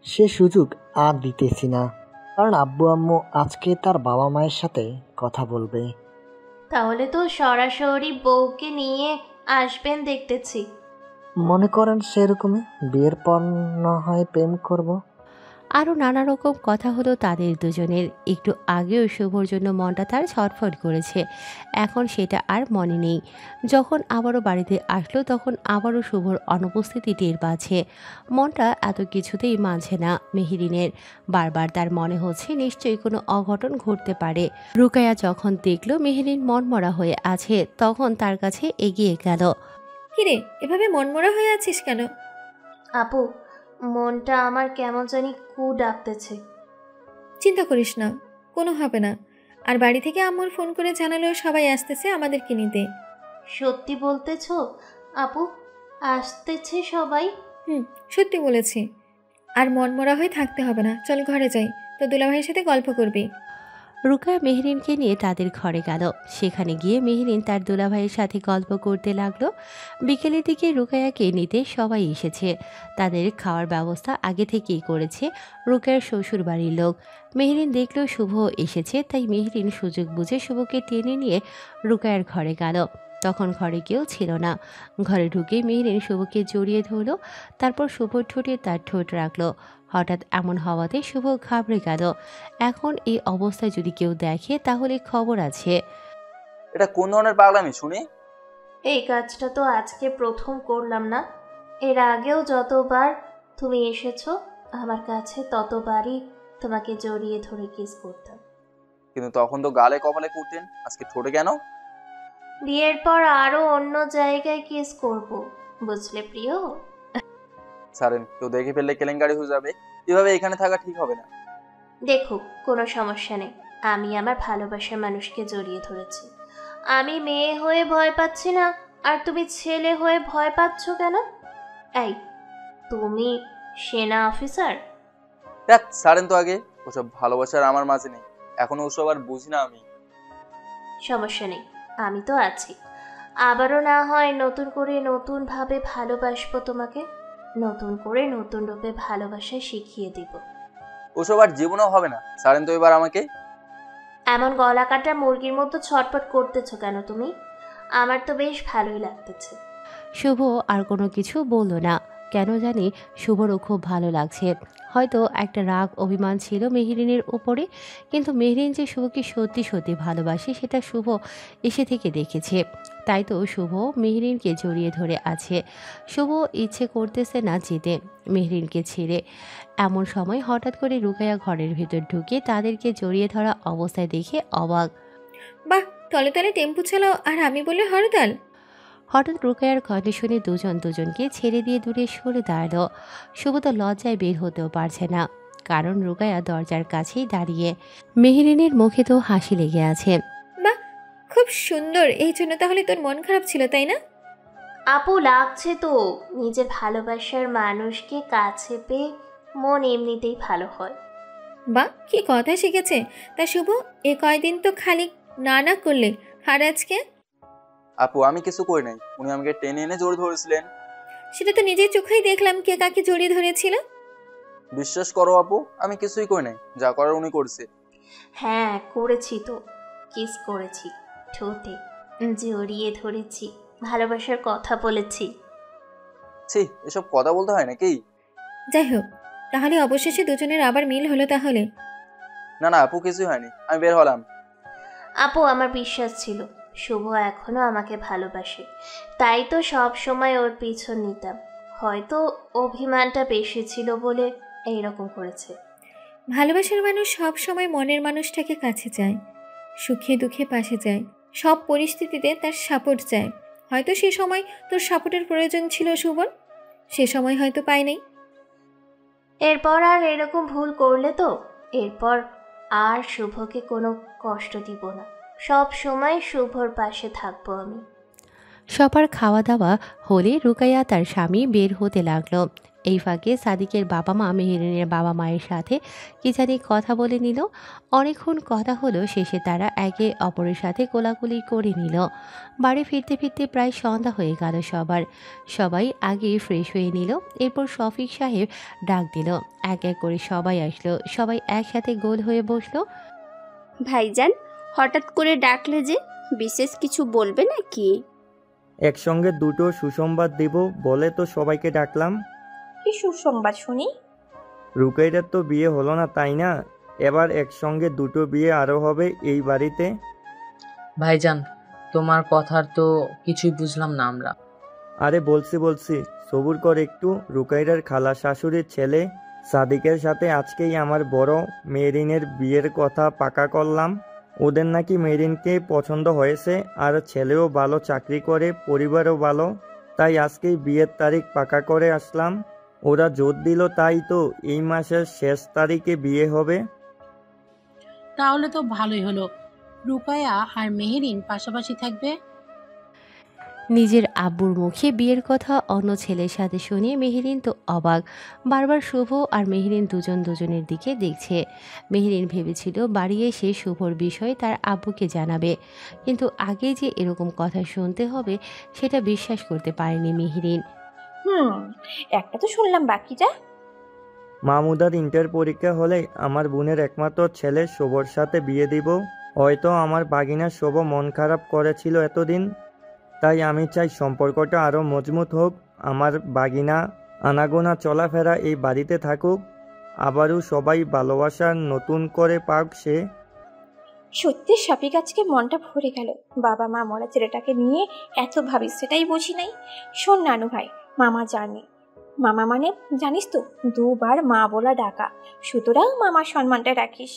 সে সুযোগ আর দিতেছি না, কারণ আব্বু আম্মু আজকে তার বাবা মায়ের সাথে কথা বলবে। তাহলে তো সরাসরি বউকে নিয়ে আসবেন দেখতেছি। মনে করেন সেরকমই, বিয়ের পর না হয় প্রেম করব। আরও নানা রকম কথা হলো তাদের দুজনের। একটু আগেও শুভর জন্য মনটা তার ছটফট করেছে, এখন সেটা আর মনে নেই। যখন আবারও বাড়িতে আসলো তখন আবারও শুভর অনুপস্থিতি টের পাচ্ছে। মনটা এত কিছুতেই মানছে না মেহেরিনের। বারবার তার মনে হচ্ছে নিশ্চয়ই কোনো অঘটন ঘটতে পারে। রুকায়া যখন দেখলো মেহেরিন মনমরা হয়ে আছে তখন তার কাছে এগিয়ে গেল। কিরে, এভাবে মনমরা হয়ে আছিস কেন? আপু, মনটা আমার কেমন জানি কু ডাকতেছে। চিন্তা করিস না, কোনো হবে না। আর বাড়ি থেকে আম্মুর ফোন করে জানালো সবাই আসতেছে আমাদেরকে নিতে। সত্যি বলতেছ আপু? আসতেছে সবাই? সত্যি বলেছি। আর মনমরা হয়ে থাকতে হবে না, চল ঘরে যাই, তো দুলাভাইয়ের সাথে গল্প করবি। রুকায়া মেহেরিনকে নিয়ে তাদের ঘরে গেল। সেখানে গিয়ে মেহেরিন তার দুলাভাইয়ের সাথে গল্প করতে লাগলো। বিকেলের দিকে রুকায়াকে নিতে সবাই এসেছে। তাদের খাওয়ার ব্যবস্থা আগে থেকেই করেছে রুকায়ার শ্বশুর বাড়ির লোক। মেহেরিন দেখলো শুভ এসেছে, তাই মেহেরিন সুযোগ বুঝে শুভকে টেনে নিয়ে রুকায়ার ঘরে গেল। তখন ঘরে কেউ ছিল না। ঘরে ঢুকে মেহেরিন শুভকে জড়িয়ে ধরলো, তারপর শুভর ঠোঁটে তার ঠোঁট রাখলো। হঠাৎ এমন হওয়াতে শুভ ঘাবড়ে গেল। এখন এই অবস্থায় যদি কেউ দেখে তাহলে খবর আছে। এটা কোন ধরনের পাগলামি শুনি? এই কাজটা তো আজকে প্রথম করলাম না। এর আগেও যতবার তুমি এসেছো আমার কাছে ততবারই তোমাকে জড়িয়ে ধরে কিস করতাম। কিন্তু তখন তো গালে কপালে করতেন, আজকে ঠোঁটে কেন? বিয়ের পর আরো অন্য জায়গায় কিস করব, বুঝলে প্রিয়? সারেন, কেউ দেখে ফেললে কেলেঙ্কারি হয়ে যাবে। এভাবে এখানে থাকা ঠিক হবে না। দেখো, কোনো সমস্যা নেই। আমি আমার ভালোবাসার মানুষকে জড়িয়ে ধরেছি। আমি মেয়ে হয়ে ভয় পাচ্ছি না, আর তুমি ছেলে হয়ে ভয় পাচ্ছ কেন? এই, তুমি সেনা অফিসার? দেখ সারেন তো আগে, ওসব ভালোবাসার আমার মাঝে নেই। এখনো ওসব আর বুঝি না আমি। সমস্যা নেই, আমি তো আছি। আবারও না হয় নতুন করে নতুনভাবে ভালোবাসবো তোমাকে। নতুন করে নতুন রূপে ভালোবাসা শিখিয়ে দিব। ওসব আর জীবনেও হবে না। সারেন তো এবার আমাকে। এমন গলা কাটা মুরগির মতো ছটপট করতেছো কেন তুমি? আমার তো বেশ ভালোই লাগতেছে। শুভ আর কোনো কিছু বলল না। কেন জানি শুভরও খুব ভালো লাগছে। হয়তো একটা রাগ অভিমান ছিল মেহেরিনের উপরে, কিন্তু মেহেরিন যে শুভকে সত্যি সত্যি ভালোবাসে সেটা শুভ এসে থেকে দেখেছে। তাই তো শুভ মেহেরিনকে জড়িয়ে ধরে আছে। শুভ ইচ্ছে করতেছে না যেতে মেহেরিনকে ছেড়ে। এমন সময় হঠাৎ করে রুকায়া ঘরের ভিতর ঢুকে তাদেরকে জড়িয়ে ধরা অবস্থায় দেখে অবাক। বাহ, তলে তলে টেম্পু চালাও আর আমি বলে হরতাল। হঠাৎ রুকায়ার কণ্ঠ শুনে দুজন দুজনকে ছেড়ে দিয়ে দূরে সরে দাঁড়ালো। শুভ তো লজ্জায় বের হতেও পারছে না, কারণ রুকায়া দরজার কাছেই দাঁড়িয়ে। মেহেরিনের মুখে তো হাসি লেগে আছে। বাহ, খুব সুন্দর। এই জন্য তাহলে তোর মন খারাপ ছিল, তাই না? আপু, লাগছে তো। নিজের ভালোবাসার মানুষকে কাছে পেয়ে মন এমনিতেই ভালো হয়। বাহ, কি কথা শিখেছে। তা শুভ, এ কয়দিন তো খালি না না করলে, আর আজকে? আপু, আমি কিছু করি নাই। উনি আমাকে টেনে এনে জোর ধরেছিলেন। সেটা তো নিজের চোখেই দেখলাম কে কাকে জড়িয়ে ধরেছিল। বিশ্বাস করো আপু, আমি কিছুই করি নাই। যা করার উনি করছে। হ্যাঁ, করেছি তো। কিস করেছি, ঠোঁটে জড়িয়ে ধরেছি, ভালোবাসার কথা বলেছি। ছি, এসব কথা বলতে হয় নাকি? যাই হোক, তাহলে অবশেষে দুজনের আবার মিল হলো তাহলে? না না আপু, কিছুই হয়নি, আমি বের হলাম। আপু, আমার বিশ্বাস ছিল শুভ এখনো আমাকে ভালোবাসে, তাই তো সব সময় ওর পিছন নিতাম। হয়তো অভিমানটা বেশি ছিল বলে এইরকম করেছে। ভালোবাসার মানুষ সব সময় মনের মানুষটাকে কাছে চায়, সুখে দুঃখে পাশে যায়, সব পরিস্থিতিতে তার সাপোর্ট চায়। হয়তো সে সময় তোর সাপোর্টের প্রয়োজন ছিল শুভন, সে সময় হয়তো পাই নাই। এরপর আর এরকম ভুল করলে তো এরপর আর শুভকে কোনো কষ্ট দিব না। সব সময় শুভর পাশে থাকবো আমি। সবার খাওয়া দাওয়া হলে রুকাইয়া তার স্বামী বের হতে লাগলো। এই ফাঁকে সাদিকের বাবা মা মেহেরিনের বাবা মায়ের সাথে কি জানি কথা বলে নিল। অনেকক্ষণ কথা হলো, শেষে তারা একে অপরের সাথে কোলাকুলি করে নিল। বাড়ি ফিরতে ফিরতে প্রায় সন্ধ্যা হয়ে গেল সবার। সবাই আগে ফ্রেশ হয়ে নিল। এরপর শফিক সাহেব ডাক দিল। এক এক করে সবাই আসলো। সবাই একসাথে গোল হয়ে বসলো। ভাইজান, হঠাৎ করে ডাকলে যে, বিশেষ কিছু বলবে নাকি? একসঙ্গে দুটো সুসংবাদ দিব বলে তো সবাইকে ডাকলাম। কি সুসংবাদ শুনি? রুকাইরার তো বিয়ে হলো না, তাই না? এবার একসঙ্গে দুটো বিয়ে আরও হবে এই বাড়িতে। ভাইজান, তোমার কথার তো কিছুই বুঝলাম না আমরা। আরে বলছি, সবুর কর একটু। রুকাইরার খালা শাশুড়ির ছেলে সাদিকের সাথে আজকেই আমার বড় মেরিনের বিয়ের কথা পাকা করলাম। ওদের নাকি মেরিনকে পছন্দ হয়েছে, আর ছেলেও ভালো চাকরি করে, পরিবারও ভালো। তাই আজকেই বিয়ের তারিখ পাকা করে আসলাম। ওরা জোর দিল, তাই তো এই মাসের শেষ তারিখে বিয়ে হবে। তাহলে তো ভালোই হলো, রুকায়া আর মেহেরিন পাশাপাশি থাকবে। নিজের আব্বুর মুখে বিয়ের কথা অন্য ছেলের সাথে শুনে মেহেরিন তো অবাক। বারবার শুভ আর মেহেরিন দুজন দুজনের দিকে দেখছে। মেহেরিন ভেবেছিল বাড়ি এসে শুভর বিষয় তার আব্বুকে জানাবে, কিন্তু আগে যে এরকম কথা শুনতে হবে সেটা বিশ্বাস করতে পারেনি মেহেরিন। একটা তো শুনলাম, বাকিটা? মামুদার ইন্টার পরীক্ষা হলে আমার বোনের একমাত্র ছেলে শুভর সাথে বিয়ে দিব। হয়তো আমার বাগিনা শুভ মন খারাপ করেছিল এতদিন, তাই আমি চাই সম্পর্কটা আরও মজবুত হোক। আমার বাগিনা আনাগোনা চলাফেরা এই বাড়িতে থাকুক, আবারও সবাই ভালোবাসার নতুন করে পাক সে। সত্যি শফিক, আজকে মনটা ভরে গেল। বাবা মা মরা ছেলেটাকে নিয়ে এত ভাবিস, সেটাই বুঝি নাই। শোন নানু ভাই, মামা জানে, মামা মানে জানিস তো, দুবার মা বলা ডাকা। সুতরাং মামার সম্মানটা রাখিস।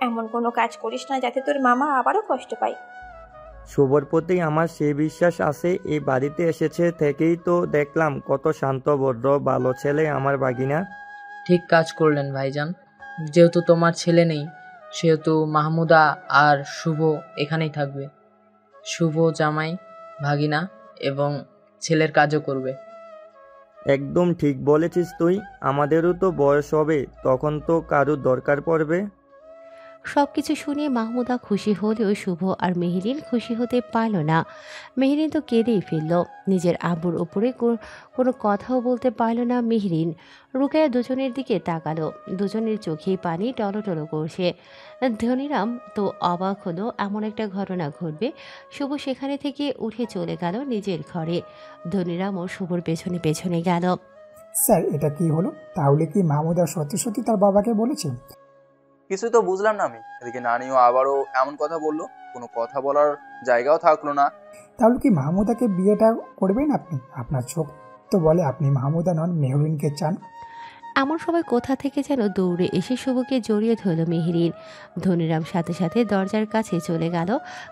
এমন কোনো কাজ করিস না যাতে তোর মামা আবারও কষ্ট পায়। শুভর প্রতি আমার সেই বিশ্বাস আছে। এই বাড়িতে এসেছে থেকেই তো দেখলাম কত শান্ত ভদ্র ভালো ছেলে আমার বাগিনা। ঠিক কাজ করলেন ভাইজান। যেহেতু তোমার ছেলে নেই, সেহেতু মাহমুদা আর শুভ এখানেই থাকবে। শুভ জামাই, ভাগিনা এবং ছেলের কাজও করবে। একদম ঠিক বলেছিস তুই। আমাদেরও তো বয়স হবে, তখন তো কারুর দরকার পড়বে। সব কিছু শুনে মাহমুদা খুশি হলেও শুভ আর মেহেরিন খুশি হতে পারল না। মেহেরিন তো কেঁদেই ফেলল। নিজের আব্বুর ওপরে কোনো কথাও বলতে পারল না মেহেরিন। রুকায়া দুজনের দিকে তাকালো, দুজনের চোখেই পানি টলটলো করছে। ধনীরাম তো অবাক হলো এমন একটা ঘটনা ঘটবে। শুভ সেখানে থেকে উঠে চলে গেল নিজের ঘরে। ধনীরামও শুভর পেছনে পেছনে গেল। স্যার, এটা কি হলো? তাহলে কি মাহমুদা সত্যি সত্যি তার বাবাকে বলেছে? কিছু তো বুঝলাম না আমি। এদিকে নানিও আবারও এমন কথা বললো, কোনো কথা বলার জায়গাও থাকলো না। তাহলে কি মাহমুদাকে বিয়েটা করবেন আপনি? আপনার চোখ তো বলে আপনি মাহমুদা নন, মেহরিনকে চান। এমন সময় কোথা থেকে যেন দৌড়ে এসে শুভকে জড়িয়ে ধরল মেহেরিন। ধনীরাম সাথে সাথে দরজার কাছে চলে গেল,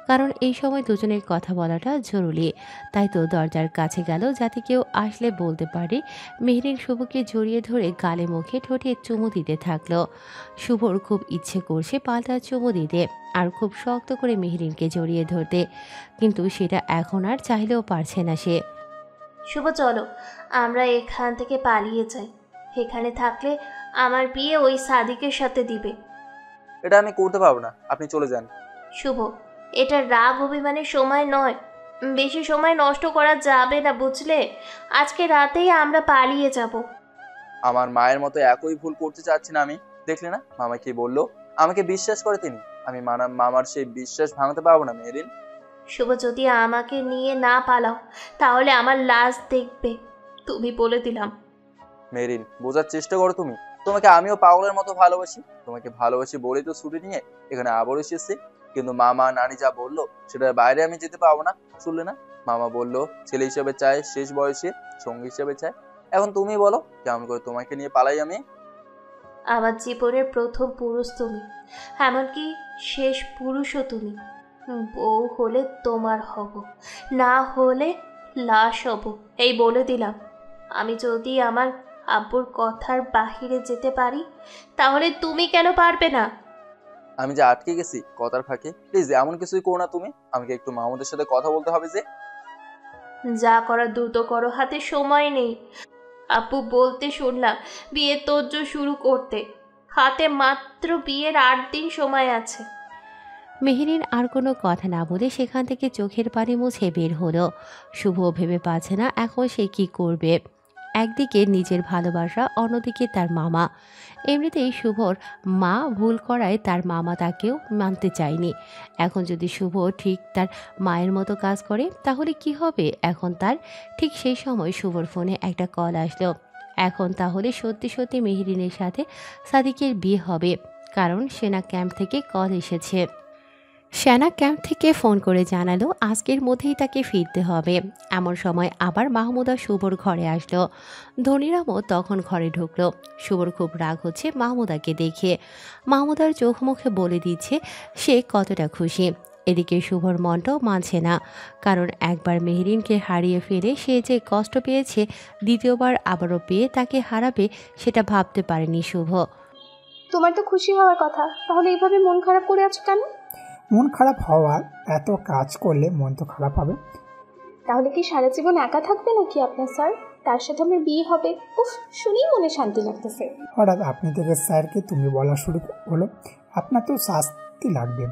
কারণ এই সময় দুজনের কথা বলাটা জরুরি। তাই তো দরজার কাছে গেল যাতে কেউ আসলে বলতে পারে। মেহেরিন শুভকে জড়িয়ে ধরে গালে মুখে ঠোঁটে চুমু দিতে থাকলো। শুভর খুব ইচ্ছে করছে পাল্টা চুমু দিতে আর খুব শক্ত করে মেহেরিনকে জড়িয়ে ধরতে, কিন্তু সেটা এখন আর চাইলেও পারছে না সে। শুভ, চলো আমরা এখান থেকে পালিয়ে যাই। এখানে থাকলে আমার বিয়ে ওই সাদিকের সাথে দিবে। এটা আমি করতে পারবো না, আপনি চলে যান। শুভ, এটা রাগ অভিমানের সময় নয়, বেশি সময় নষ্ট করা যাবে না, বুঝলে? আজকে রাতেই আমরা পালিয়ে যাব। আমার মায়ের মতো একই ভুল করতে চাচ্ছি না আমি। দেখলে না মামা কি বললো? আমাকে বিশ্বাস করে তিনি। আমি মামার সেই বিশ্বাস ভাঙতে পারবো না মেহেরিন। শুভ, যদি আমাকে নিয়ে না পালাও তাহলে আমার লাশ দেখবে, তুমি বলে দিলাম। মেরিন, বোঝার চেষ্টা করো তুমি। তোমাকে আমিও পাগলের মতো ভালোবাসি। তোমাকে ভালোবাসি বলেই তো ছুটি নিয়ে এখানে আবার এসেছি। কিন্তু মামা নানি যা বললো সেটার বাইরে আমি যেতে পারবো না। শুনলে না, মামা বললো ছেলে হিসেবে চায়, শেষ বয়সে সঙ্গী হিসেবে চায়। এখন তুমি বলো কেমন করে তোমাকে নিয়ে পালাই আমি? আমার জীবনের প্রথম পুরুষ তুমি, এমনকি শেষ পুরুষও তুমি। বউ হলে তোমার হব, না হলে লাশ হব, এই বলে দিলাম। আমি যদি আমার আব্বুর কথার বাহিরে যেতে পারি, তাহলে তুমি কেন পারবে না? আমি যে আটকে গেছি কথার ফাঁকে, প্লিজ এমন কিছুই করো না তুমি। আমাকে একটু মাহমুদের সাথে কথা বলতে হবে। যে যা করার দ্রুত করো, হাতে সময় নেই। আপু বলতে শুনলাম বিয়ের তোড়জোড় শুরু করতে, হাতে মাত্র বিয়ের 8 দিন সময় আছে। মেহেরিন আর কোনো কথা না বলে সেখান থেকে চোখের পানি মুছে বের হলো। শুভ ভেবে পাচ্ছে না এখন সে কি করবে। একদিকে নিজের ভালোবাসা, অন্যদিকে তার মামা। এমনিতেই শুভর মা ভুল করায় তার মামা তাকেও মানতে চায়নি। এখন যদি শুভ ঠিক তার মায়ের মতো কাজ করে তাহলে কি হবে এখন তার? ঠিক সেই সময় শুভর ফোনে একটা কল আসলো। এখন তাহলে সত্যি সত্যি মেহেরিনের সাথে সাদিকের বিয়ে হবে, কারণ সেনা ক্যাম্প থেকে কল এসেছে। সেনা ক্যাম্প থেকে ফোন করে জানালো আজকের মধ্যেই তাকে ফিরতে হবে। এমন সময় আবার মাহমুদা শুভর ঘরে আসলো। ধনিরামও তখন ঘরে ঢুকলো। শুভর খুব রাগ হচ্ছে মাহমুদাকে দেখে। মাহমুদার চোখ মুখে বলে দিচ্ছে সে কতটা খুশি। এদিকে শুভর মনটাও মানছে না, কারণ একবার মেহেরিনকে হারিয়ে ফেলে সে যে কষ্ট পেয়েছে, দ্বিতীয়বার আবারও পেয়ে তাকে হারাবে সেটা ভাবতে পারেনি শুভ। তোমার তো খুশি হওয়ার কথা, তাহলে এইভাবে মন খারাপ করে আছো কেন? মন খারাপ হওয়ার, এত কাজ করলে মন তো খারাপ হবে। তাহলে কি সারা জীবন একা থাকবে নাকি আপনার স্যার? তার সাথে আমার বিয়ে হবে, উফ, শুনেই মনে শান্তি লাগতেছে। হঠাৎ আপনি থেকে স্যারকে তুমি বলা শুরু হলো, আপনার তো শাস্তি লাগবে।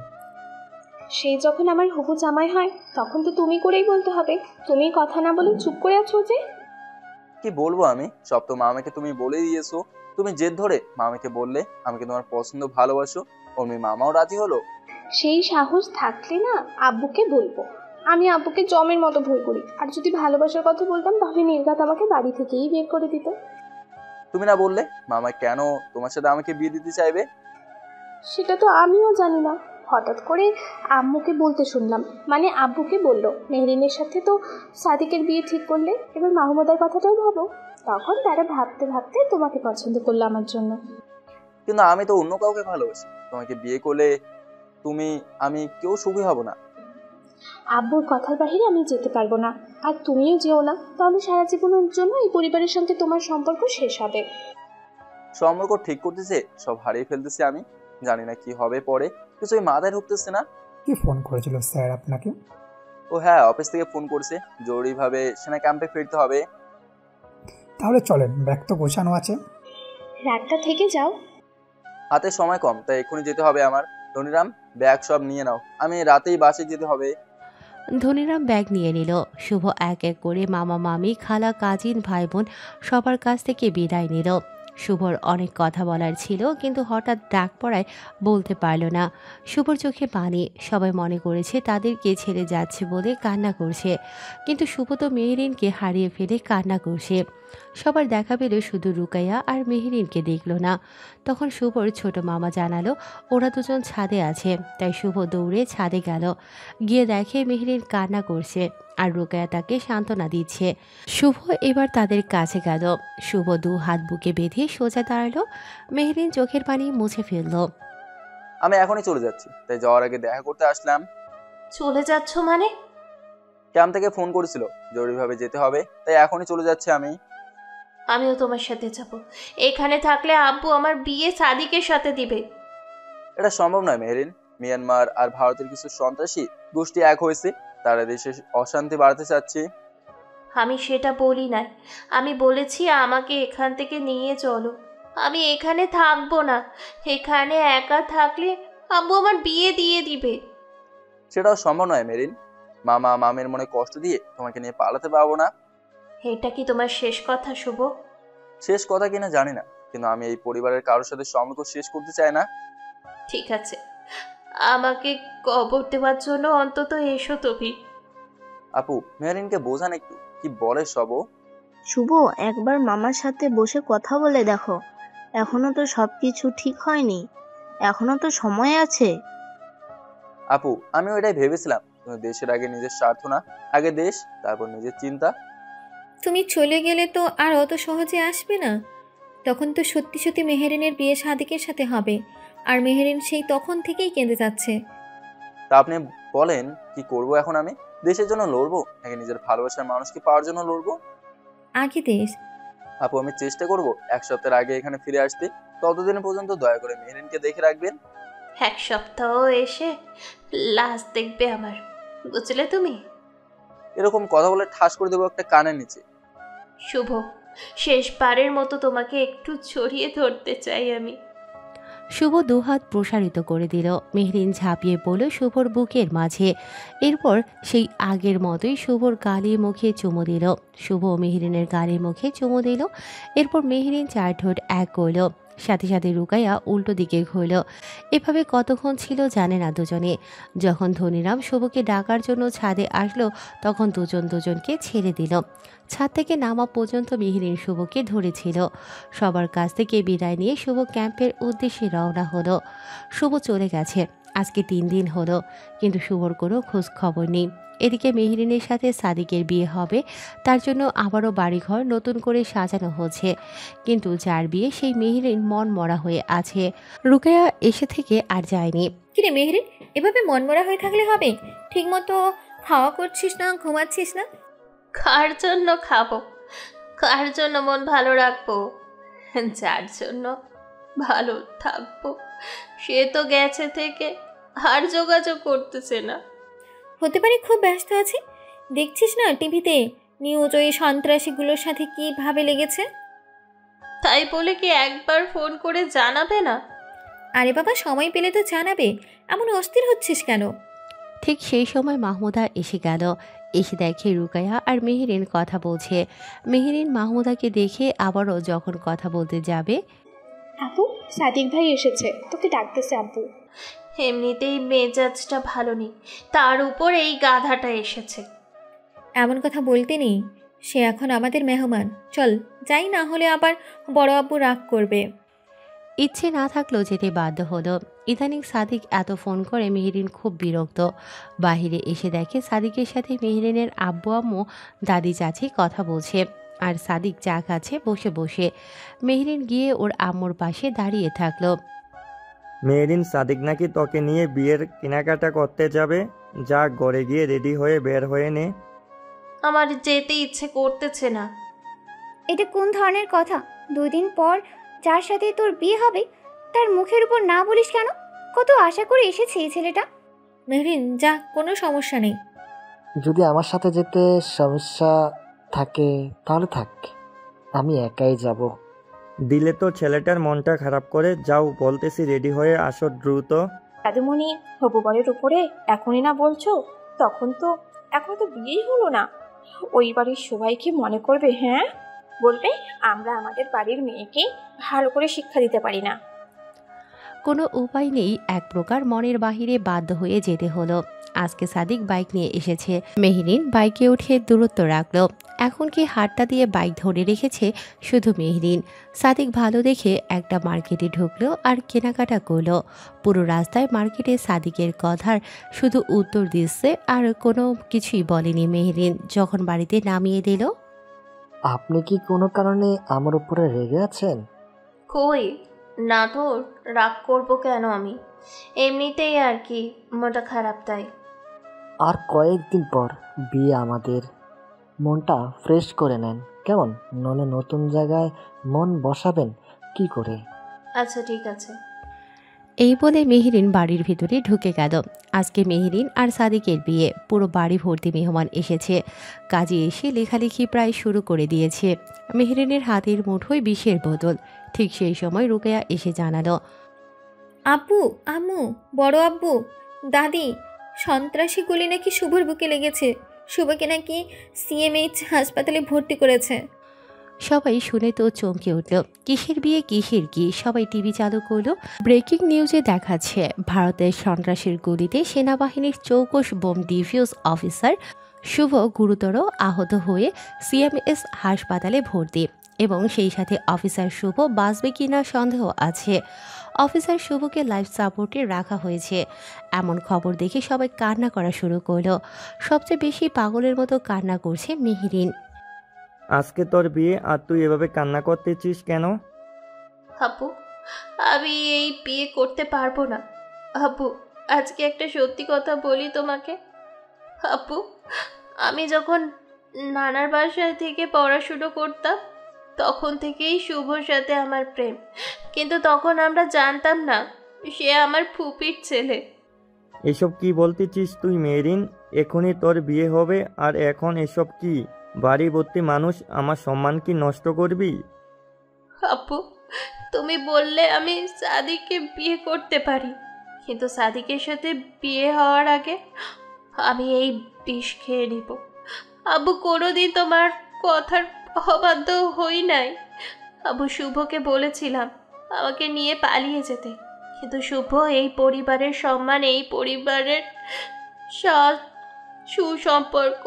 সে যখন আমার হবু জামাই হয় তখন তো তুমি করেই বলতে হবে। তুমি কথা না বলে চুপ করে আছো যে। কি বলবো আমি, সব তো মামাকে তুমি বলেই দিয়েছো। তুমি জেদ ধরে মামাকে বললে আমাকে তোমার পছন্দ, ভালোবাসো, অমনি মামাও রাজি হলো। সেই সাহস থাকলে না আব্বুকে বলবো। আমি আব্বুকে জমের মতো ভয় করি, আর যদি ভালোবাসার কথা বলতাম তাহলে নির্ঘাত আমাকে বাড়ি থেকেই বের করে দিত। তুমি না বললে মামা কেন তোমার সাথে আমাকে বিয়ে দিতে চাইবে? সেটা তো আমিও জানি না, হঠাৎ করে আম্মুকে বলতে শুনলাম, মানে আব্বুকে বললো মেহরিনের সাথে তো সাদিকের বিয়ে ঠিক করলে, এবার মাহমুদার কথাটাও ভাবো। তখন তারা ভাবতে ভাবতে তোমাকে পছন্দ করলো আমার জন্য। কিন্তু আমি তো অন্য কাউকে ভালোবাসি, তোমাকে বিয়ে করলে আমি কেউ সুখী হব না। আব্বুর কথার বাহিরে আমি যেতে পারবো না, আর তুমিও যেও না, তাহলে সারা জীবনের জন্য এই পরিবারের সঙ্গে তোমার সম্পর্ক শেষ হবে। সম্পর্ক ঠিক করতেছে সব হারিয়ে ফেলতেছে, আমি জানি না কি হবে পরে, কিছুই মাথায় ঢুকতেছে না। কি ফোন করেছিল স্যার আপনাকে? ও হ্যাঁ, অফিস থেকে ফোন করছে, জরুরিভাবে সেনা ক্যাম্পে ফিরতে হবে। তাহলে চলেন, ব্যাগ তো গোছানো আছে। রাতটা থেকে যাও। হাতে সময় কম, তাই এক্ষুনি যেতে হবে আমার। ধনিরাম, ব্যাগ সব নিয়ে নাও, আমি রাতেই বাসে যেতে হবে। ধনিরাম ব্যাগ নিয়ে নিল। শুভ এক এক করে মামা, মামি, খালা, কাজিন, ভাই বোন সবার কাছ থেকে বিদায় নিল। শুভর অনেক কথা বলার ছিল, কিন্তু হঠাৎ ডাক পড়ায় বলতে পারল না। শুভর চোখে পানি। সবাই মনে করেছে তাদেরকে ছেড়ে যাচ্ছে বলে কান্না করছে, কিন্তু শুভ তো মেহেরিনকে হারিয়ে ফেলে কান্না করছে। সবার দেখা পেল, শুধু রুকাইয়া আর মেহেরিনকে দেখল না। তখন শুভর ছোট মামা জানালো ওরা দুজন ছাদে আছে, তাই শুভ দৌড়ে ছাদে গেল। গিয়ে দেখে মেহেরিন কান্না করছে আর রুকাইয়া তাকে সান্ত্বনা দিচ্ছে। শুভ এবার তাদের কাছে গেল। শুভ 2 হাত বুকে বেঁধে সোজা দাঁড়ালো। মেহেরিন চোখের পানি মুছে ফেলল। আমি এখনই চলে যাচ্ছি, তাই যাওয়ার আগে দেখা করতে আসলাম। চলে যাচ্ছ মানে? ক্যাম্প থেকে ফোন করেছিল, জরুরিভাবে যেতে হবে, তাই এখনই চলে যাচ্ছি আমি। আমিও তোমার সাথে যাব। এখানে থাকলে আব্বু আমার বিয়ে সাদিকের সাথে দিবে। এটা সম্ভব নয় মেহেরিন। মিয়ানমার আর ভারতের কিছু সন্ত্রাসী গোষ্ঠী এক হয়েছে, তারা দেশে অশান্তি বাড়াতে চাচ্ছে। আমি সেটা বলি নাই, আমি বলেছি আমাকে এখান থেকে নিয়ে চলো। আমি এখানে থাকবো না, এখানে একা থাকলে আব্বু আমার বিয়ে দিয়ে দিবে। সেটাও সম্ভব নয় মেরিন। মামা মামের মনে কষ্ট দিয়ে তোমাকে নিয়ে পালাতে পারবো না। এটা কি তোমার শেষ কথা শুভ? শেষ কথা কিনা জানি না, কিন্তু আমি এই পরিবারের কারোর সাথে সম্পর্ক শেষ করতে চাই না। ঠিক আছে, আমাকে কবর দেওয়ার জন্য অন্তত এসো তুমি। আপু, মেরিনকে বোঝান একটু, কি বলে সব। শুভ, একবার মামার সাথে বসে কথা বলে দেখো। এখনো তো সবকিছু ঠিক হয়নি, এখনো তো সময় আছে। আপু, আমিও এটাই ভেবেছিলাম, কিন্তু দেশের আগে নিজের স্বার্থ না, আগে দেশ, তারপর নিজের চিন্তা। তুমি চলে গেলে তো আর অত সহজে আসবে না। তখন তো সত্যি সত্যি মেহেরিনের বিয়ে সাদিকের সাথে হবে, আর মেহেরিন সেই তখন থেকেই কেঁদে যাচ্ছে। তা আপনি বলেন কি করব এখন? আমি দেশের জন্য লড়বো নাকি নিজের ভালোবাসার মানুষকে পাওয়ার জন্য লড়বো? আগে দেশ। আপু, আমি চেষ্টা করব 1 সপ্তাহের আগে এখানে ফিরে আসতে। ততদিন পর্যন্ত দয়া করে মেহেরিনকে দেখে রাখবেন। 1 সপ্তাহ এসে লাশ দেখবে আমার, বুঝলে তুমি? এরকম কথা বলে ঠাস করে দেবো একটা কানের নিচে। শুভ, শেষবারের মতো তোমাকে একটু জড়িয়ে ধরতে চাই আমি। শুভ দুহাত প্রসারিত করে দিল। মেহরিন ঝাঁপিয়ে পড়ল শুভর বুকের মাঝে। এরপর সেই আগের মতোই শুভর গালে মুখে চুমু দিল। শুভ মেহরিনের গালে মুখে চুমু দিল। এরপর মেহরিন চার ঠোঁট এক করল, সাথে সাথে রুকাইয়া উল্টো দিকে ঘুরল। এভাবে কতক্ষণ ছিল জানে না দুজনে। যখন ধনীরাম শুভকে ডাকার জন্য ছাদে আসলো তখন দুজন দুজনকে ছেড়ে দিল। ছাদ থেকে নামা পর্যন্ত মেহরিন শুভকে ধরেছিল। সবার কাছ থেকে বিদায় নিয়ে শুভ ক্যাম্পের উদ্দেশ্যে রওনা হলো। শুভ চলে গেছে, আজকে 3 দিন হলো, কিন্তু শুভর কোনো খোঁজ খবর নেই। এদিকে মেহরিনের সাথে সাদিকের বিয়ে হবে, তার জন্য আবারও বাড়িঘর নতুন করে সাজানো হচ্ছে। কিন্তু যার বিয়ে সেই মেহরিন মন মরা হয়ে আছে। রুকাইয়া এসে থেকে আর যায়নি। কিরে মেহরিন, এভাবে মনমরা হয়ে থাকলে হবে? ঠিকমতো খাওয়া করছিস না, ঘুমাচ্ছিস না? কার জন্য খাবো, কার জন্য মন ভালো রাখবো? যার জন্য ভালো থাকবো সে তো গেছে থেকে আর যোগাযোগ করতেছে না। হতে পারে খুব ব্যস্ত আছে। দেখছিস না টিভিতে নিউজ ওই সন্ত্রাসীগুলোর সাথে কিভাবে লেগেছে। তাই বলে কি একবার ফোন করে জানাবে না? আরে বাবা, সময় পেলে তো জানাবে। এমন অস্থির হচ্ছিস কেন? ঠিক সেই সময় মাহমুদা এসে গেল। এসে দেখে রুকাইয়া আর মেহরিন কথা বলছে। মেহরিন মাহমুদাকে দেখে আবারও যখন কথা বলতে যাবে, আপু, সাদিক ভাই এসেছে, তোকে ডাকতেছে আব্বু। এমনিতেই মেজাজটা ভালো নেই, তার উপর এই গাধাটা এসেছে। এমন কথা বলতে নেই, সে এখন আমাদের মেহমান। চল যাই, না হলে আবার বড় আব্বু রাগ করবে। ইচ্ছে না থাকলেও যেতে বাধ্য হলো। ইদানিং সাদিক এত ফোন করে মেহরিন খুব বিরক্ত। বাহিরে এসে দেখে সাদিকের সাথে মেহরিনের আব্বু আম্মু দাদি চাচি কথা বলছে, আর সাদিক চা খাচ্ছে বসে বসে। মেহরিন গিয়ে ওর আম্মুর পাশে দাঁড়িয়ে থাকলো। মেহরিন, সাদিক নাকি তোকে নিয়ে বিয়ের কেনাকাটা করতে যাবে। যা ঘরে গিয়ে রেডি হয়ে বের হয়ে নে। আমার যেতে ইচ্ছে করতেছে না। এটা কোন ধরনের কথা? 2 দিন পর যার সাথে তোর বিয়ে হবে তার মুখের উপর না বলিস কেন? কত আশা করে এসেছে এই ছেলেটা। মেহরিন যা, কোনো সমস্যা নেই। যদি আমার সাথে যেতে সমস্যা থাকে তাহলে থাক, আমি একাই যাব। দিলে তো ছেলেটার মনটা খারাপ করে। যাও বলতেছি, রেডি হয়ে আসো দ্রুত। দাদুমণি, হবু বরের উপরে এখনই না বলছো? এখন তো বিয়েই হলো না। ওই বাড়ির সবাইকে মনে করবে, হ্যাঁ বলবে আমরা আমাদের বাড়ির মেয়েকে ভালো করে শিক্ষা দিতে পারি না। কোনো উপায় নেই, এক প্রকার মনের বাহিরে বাধ্য হয়ে যেতে হলো। আজকে সাদিক বাইক নিয়ে এসেছে। মেহরিন বাইকে উঠে দূরত্ব রাখলো। এখন কি হাতটা দিয়ে বাইক ধরে রেখেছে শুধু মেহরিন। সাদিক ভালো দেখে একটা মার্কেটে ঢুকলো আর কেনাকাটা করলো। পুরো রাস্তায় মার্কেটে সাদিকের কথার শুধু উত্তর দিচ্ছে, আর কোনো কিছুই বলেনি মেহরিন। যখন বাড়িতে নামিয়ে দিল, আপনি কি কোনো কারণে আমার উপরে রেগে আছেন? কই না তো, রাগ করবো কেন আমি? এমনিতেই আর কি, মনটা খারাপ তাই। আর কয়েকদিন পর বিয়ে আমাদের, মনটা ফ্রেশ করে নেন কেমন? নলে নতুন জায়গায় মন বসাবেন কি করে? আচ্ছা ঠিক আছে। এই বলে মেহরিন বাড়ির ভিতরে ঢুকে গেল। আজকে মেহরিন আর সাদিকের বিয়ে। পুরো বাড়ি ভর্তি মেহমান এসেছে। কাজে এসে লেখালেখি প্রায় শুরু করে দিয়েছে। মেহরিনের হাতের মুঠোয় বিষের বোতল। ঠিক সেই সময় রুকাইয়া এসে জানালো, আব্বু, আম্মু, বড় আব্বু, দাদি, সন্ত্রাসী গুলি নাকি শুভর বুকে লেগেছে। শুভকে নাকি সিএমএইচ হাসপাতালে ভর্তি করেছে। সবাই শুনে তো চমকে উঠল। কিসের বিয়ে, কিসের কি? সবাই টিভি চালু করলো। ব্রেকিং নিউজে দেখাচ্ছে ভারতের সন্ত্রাসীর গুলিতে সেনাবাহিনীর চৌকস বোম ডিফিউজ অফিসার শুভ গুরুতর আহত হয়ে সিএমএস হাসপাতালে ভর্তি, এবং সেই সাথে অফিসার শুভ বাঁচবে কিনা সন্দেহ আছে। অফিসার শুভকে লাইফ সাপোর্টে রাখা হয়েছে। এমন খবর দেখে সবাই কান্না করা শুরু করলো। সবচেয়ে বেশি পাগলের মতো কান্না করছে মেহরিন। আজকে তোর বিয়ে আর তুই এভাবে কান্না করতেছিস কেন? আপু, আমি এই বিয়ে করতে পারবো না। আপু, আজকে একটা সত্যি কথা বলি তোমাকে। আপু, আমি যখন নানার বাসায় থেকে পড়াশুনো করতাম তখন থেকেই শুভর সাথে আমার প্রেম, কিন্তু তখন আমরা জানতাম না সে আমার ফুপির ছেলে। এসব কি বলতেছিস তুই মেহরিন? এখনই তোর বিয়ে হবে আর এখন এসব কি? বাড়ি ভর্তি মানুষ, আমার সম্মান কি নষ্ট করবি? আপু, তুমি বললে আমি সাদিককে বিয়ে করতে পারি, কিন্তু সাদিকের সাথে বিয়ে হওয়ার আগে আমি এই বিষ খেয়ে নিব। আবু, কোনোদিন তোমার কথার অবাধ্য হই নাই। আবু, শুভকে বলেছিলাম আমাকে নিয়ে পালিয়ে যেতে, কিন্তু শুভ এই পরিবারের সম্মান, এই পরিবারের সুসম্পর্ক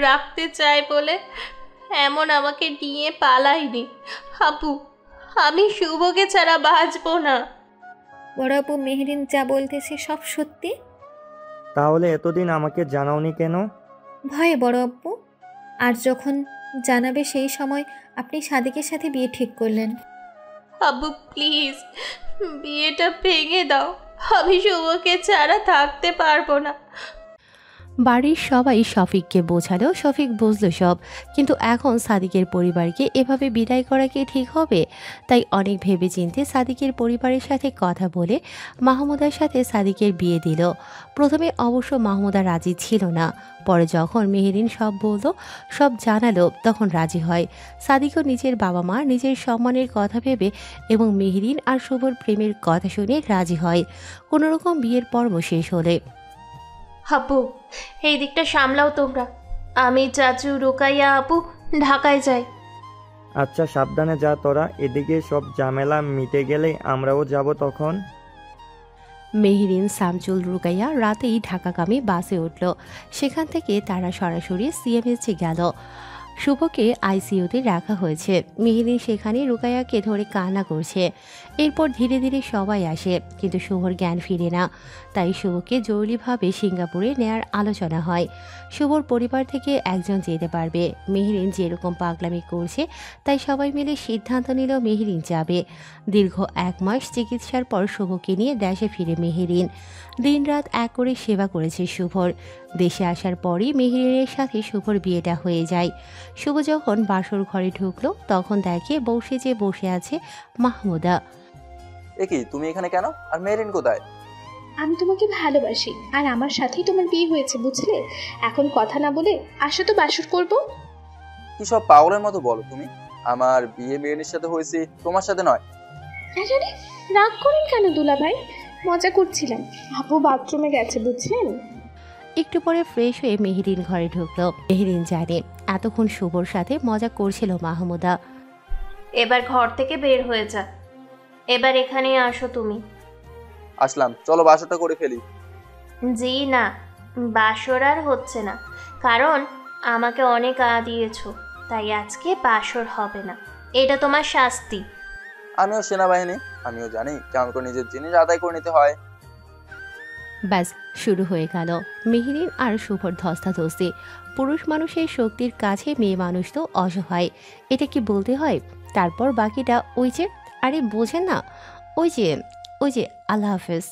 রাখতে চায় বলে এমন আমাকে নিয়ে পালাইনি। আপু, আমি শুভকে ছাড়া বাঁচবো না। বড় আপু, মেহরিন যা বলতেছে সব সত্যি? তাহলে এতদিন আমাকে জানাওনি কেন? ভয়ে বড় আপু। আর যখন জানাবে সেই সময় আপনি সাদিকের সাথে বিয়ে ঠিক করলেন। আব্বু প্লিজ, বিয়েটা ভেঙে দাও, আমি শুভকে ছাড়া থাকতে পারবো না। বাড়ির সবাই শফিককে বোঝালো, শফিক বুঝলো সব, কিন্তু এখন সাদিকের পরিবারকে এভাবে বিদায় করা কি ঠিক হবে? তাই অনেক ভেবেচিন্তে সাদিকের পরিবারের সাথে কথা বলে মাহমুদার সাথে সাদিকের বিয়ে দিল। প্রথমে অবশ্য মাহমুদা রাজি ছিল না, পরে যখন মেহেরিন সব বলল, সব জানালো, তখন রাজি হয়। সাদিকও নিজের বাবা মা, নিজের সম্মানের কথা ভেবে এবং মেহেরিন আর শুভর প্রেমের কথা শুনে রাজি হয়। কোনোরকম বিয়ের পর্ব শেষ হলে, আপু এই দিকটা সামলাও তোমরা, আমি চাচু, রুকাইয়া, আপু ঢাকায় যাই। আচ্ছা, সাবধানে যা তোরা। এদিকে সব ঝামেলা মিটে গেলে আমরাও যাব তখন। মেহেরিন, শামচুল, রুকাইয়া রাতেই ঢাকাগামী বাসে উঠল। সেখান থেকে তারা সরাসরি সিএমএইচে গেল। শুভকে আইসিইউতে রাখা হয়েছে। মেহেরিন সেখানে রুকাইয়াকে ধরে কান্না করছে। এরপর ধীরে ধীরে সবাই আসে, কিন্তু শুভর জ্ঞান ফিরে না। তাই শুভকে জরুরিভাবে সিঙ্গাপুরে নেয়ার আলোচনা হয়। শুভর পরিবার থেকে একজন যেতে পারবে। মেহেরিন যেরকম পাগলামি করছে, তাই সবাই মিলে সিদ্ধান্ত নিল মেহেরিন যাবে। দীর্ঘ 1 মাস চিকিৎসার পর শুভকে নিয়ে দেশে ফিরে মেহেরিন। দিনরাত এক করে সেবা করেছে শুভর। দেশে আসার পরই মেহেরিনের সাথে শুভর বিয়েটা হয়ে যায়। শুভ যখন বাসর ঘরে ঢুকলো, তখন দেখে বসে আছে মাহমুদা। কি, তুমি এখানে কেন? আর মেরিন কোথায়? আমি তোমাকে ভালোবাসি, আর আমার সাথেই তোমার বিয়ে হয়েছে, বুঝলে? এখন কথা না বলে আসো তো, বাসর করব। কি সব পাগলের মতো বলো তুমি? আমার বিয়ে মেরিনের সাথে হয়েছে, তোমার সাথে নয়। আরে রাগ করেন কেন দুলা ভাই? মজা করছিলাম। আপু বাথরুমে গেছে, বুঝলেন? একটু পরে ফ্রেশ হয়ে মেহেরিন ঘরে ঢুকলো। মেহেরিন জানে এতক্ষণ শুভর সাথে মজা করছিল মাহমুদা। এবার ঘর থেকে বের হয়ে যা, এবার এখানে আসো তুমি। আসলাম, চলো বাসরটা করে ফেলি। জি না, বাসর আর হচ্ছে না, কারণ আমাকে অনেক দিয়েছো, তাই আজকে বাসর হবে না। এটা তোমার শাস্তি। আমিও সেনাবাহিনী, আমিও জানি কেমন করে নিজের জিনিস আদায় করে নিতে হয়। ব্যাস শুরু হয়ে গেল মেহেরিন আর শুভর ধস্তাধস্তি। পুরুষ মানুষের শক্তির কাছে মেয়ে মানুষ তো অসহায়, এটা কি বলতে হয়? তারপর বাকিটা ওই যে, আরে বোঝেন না, ওই যে আল্লাহ হাফেজ।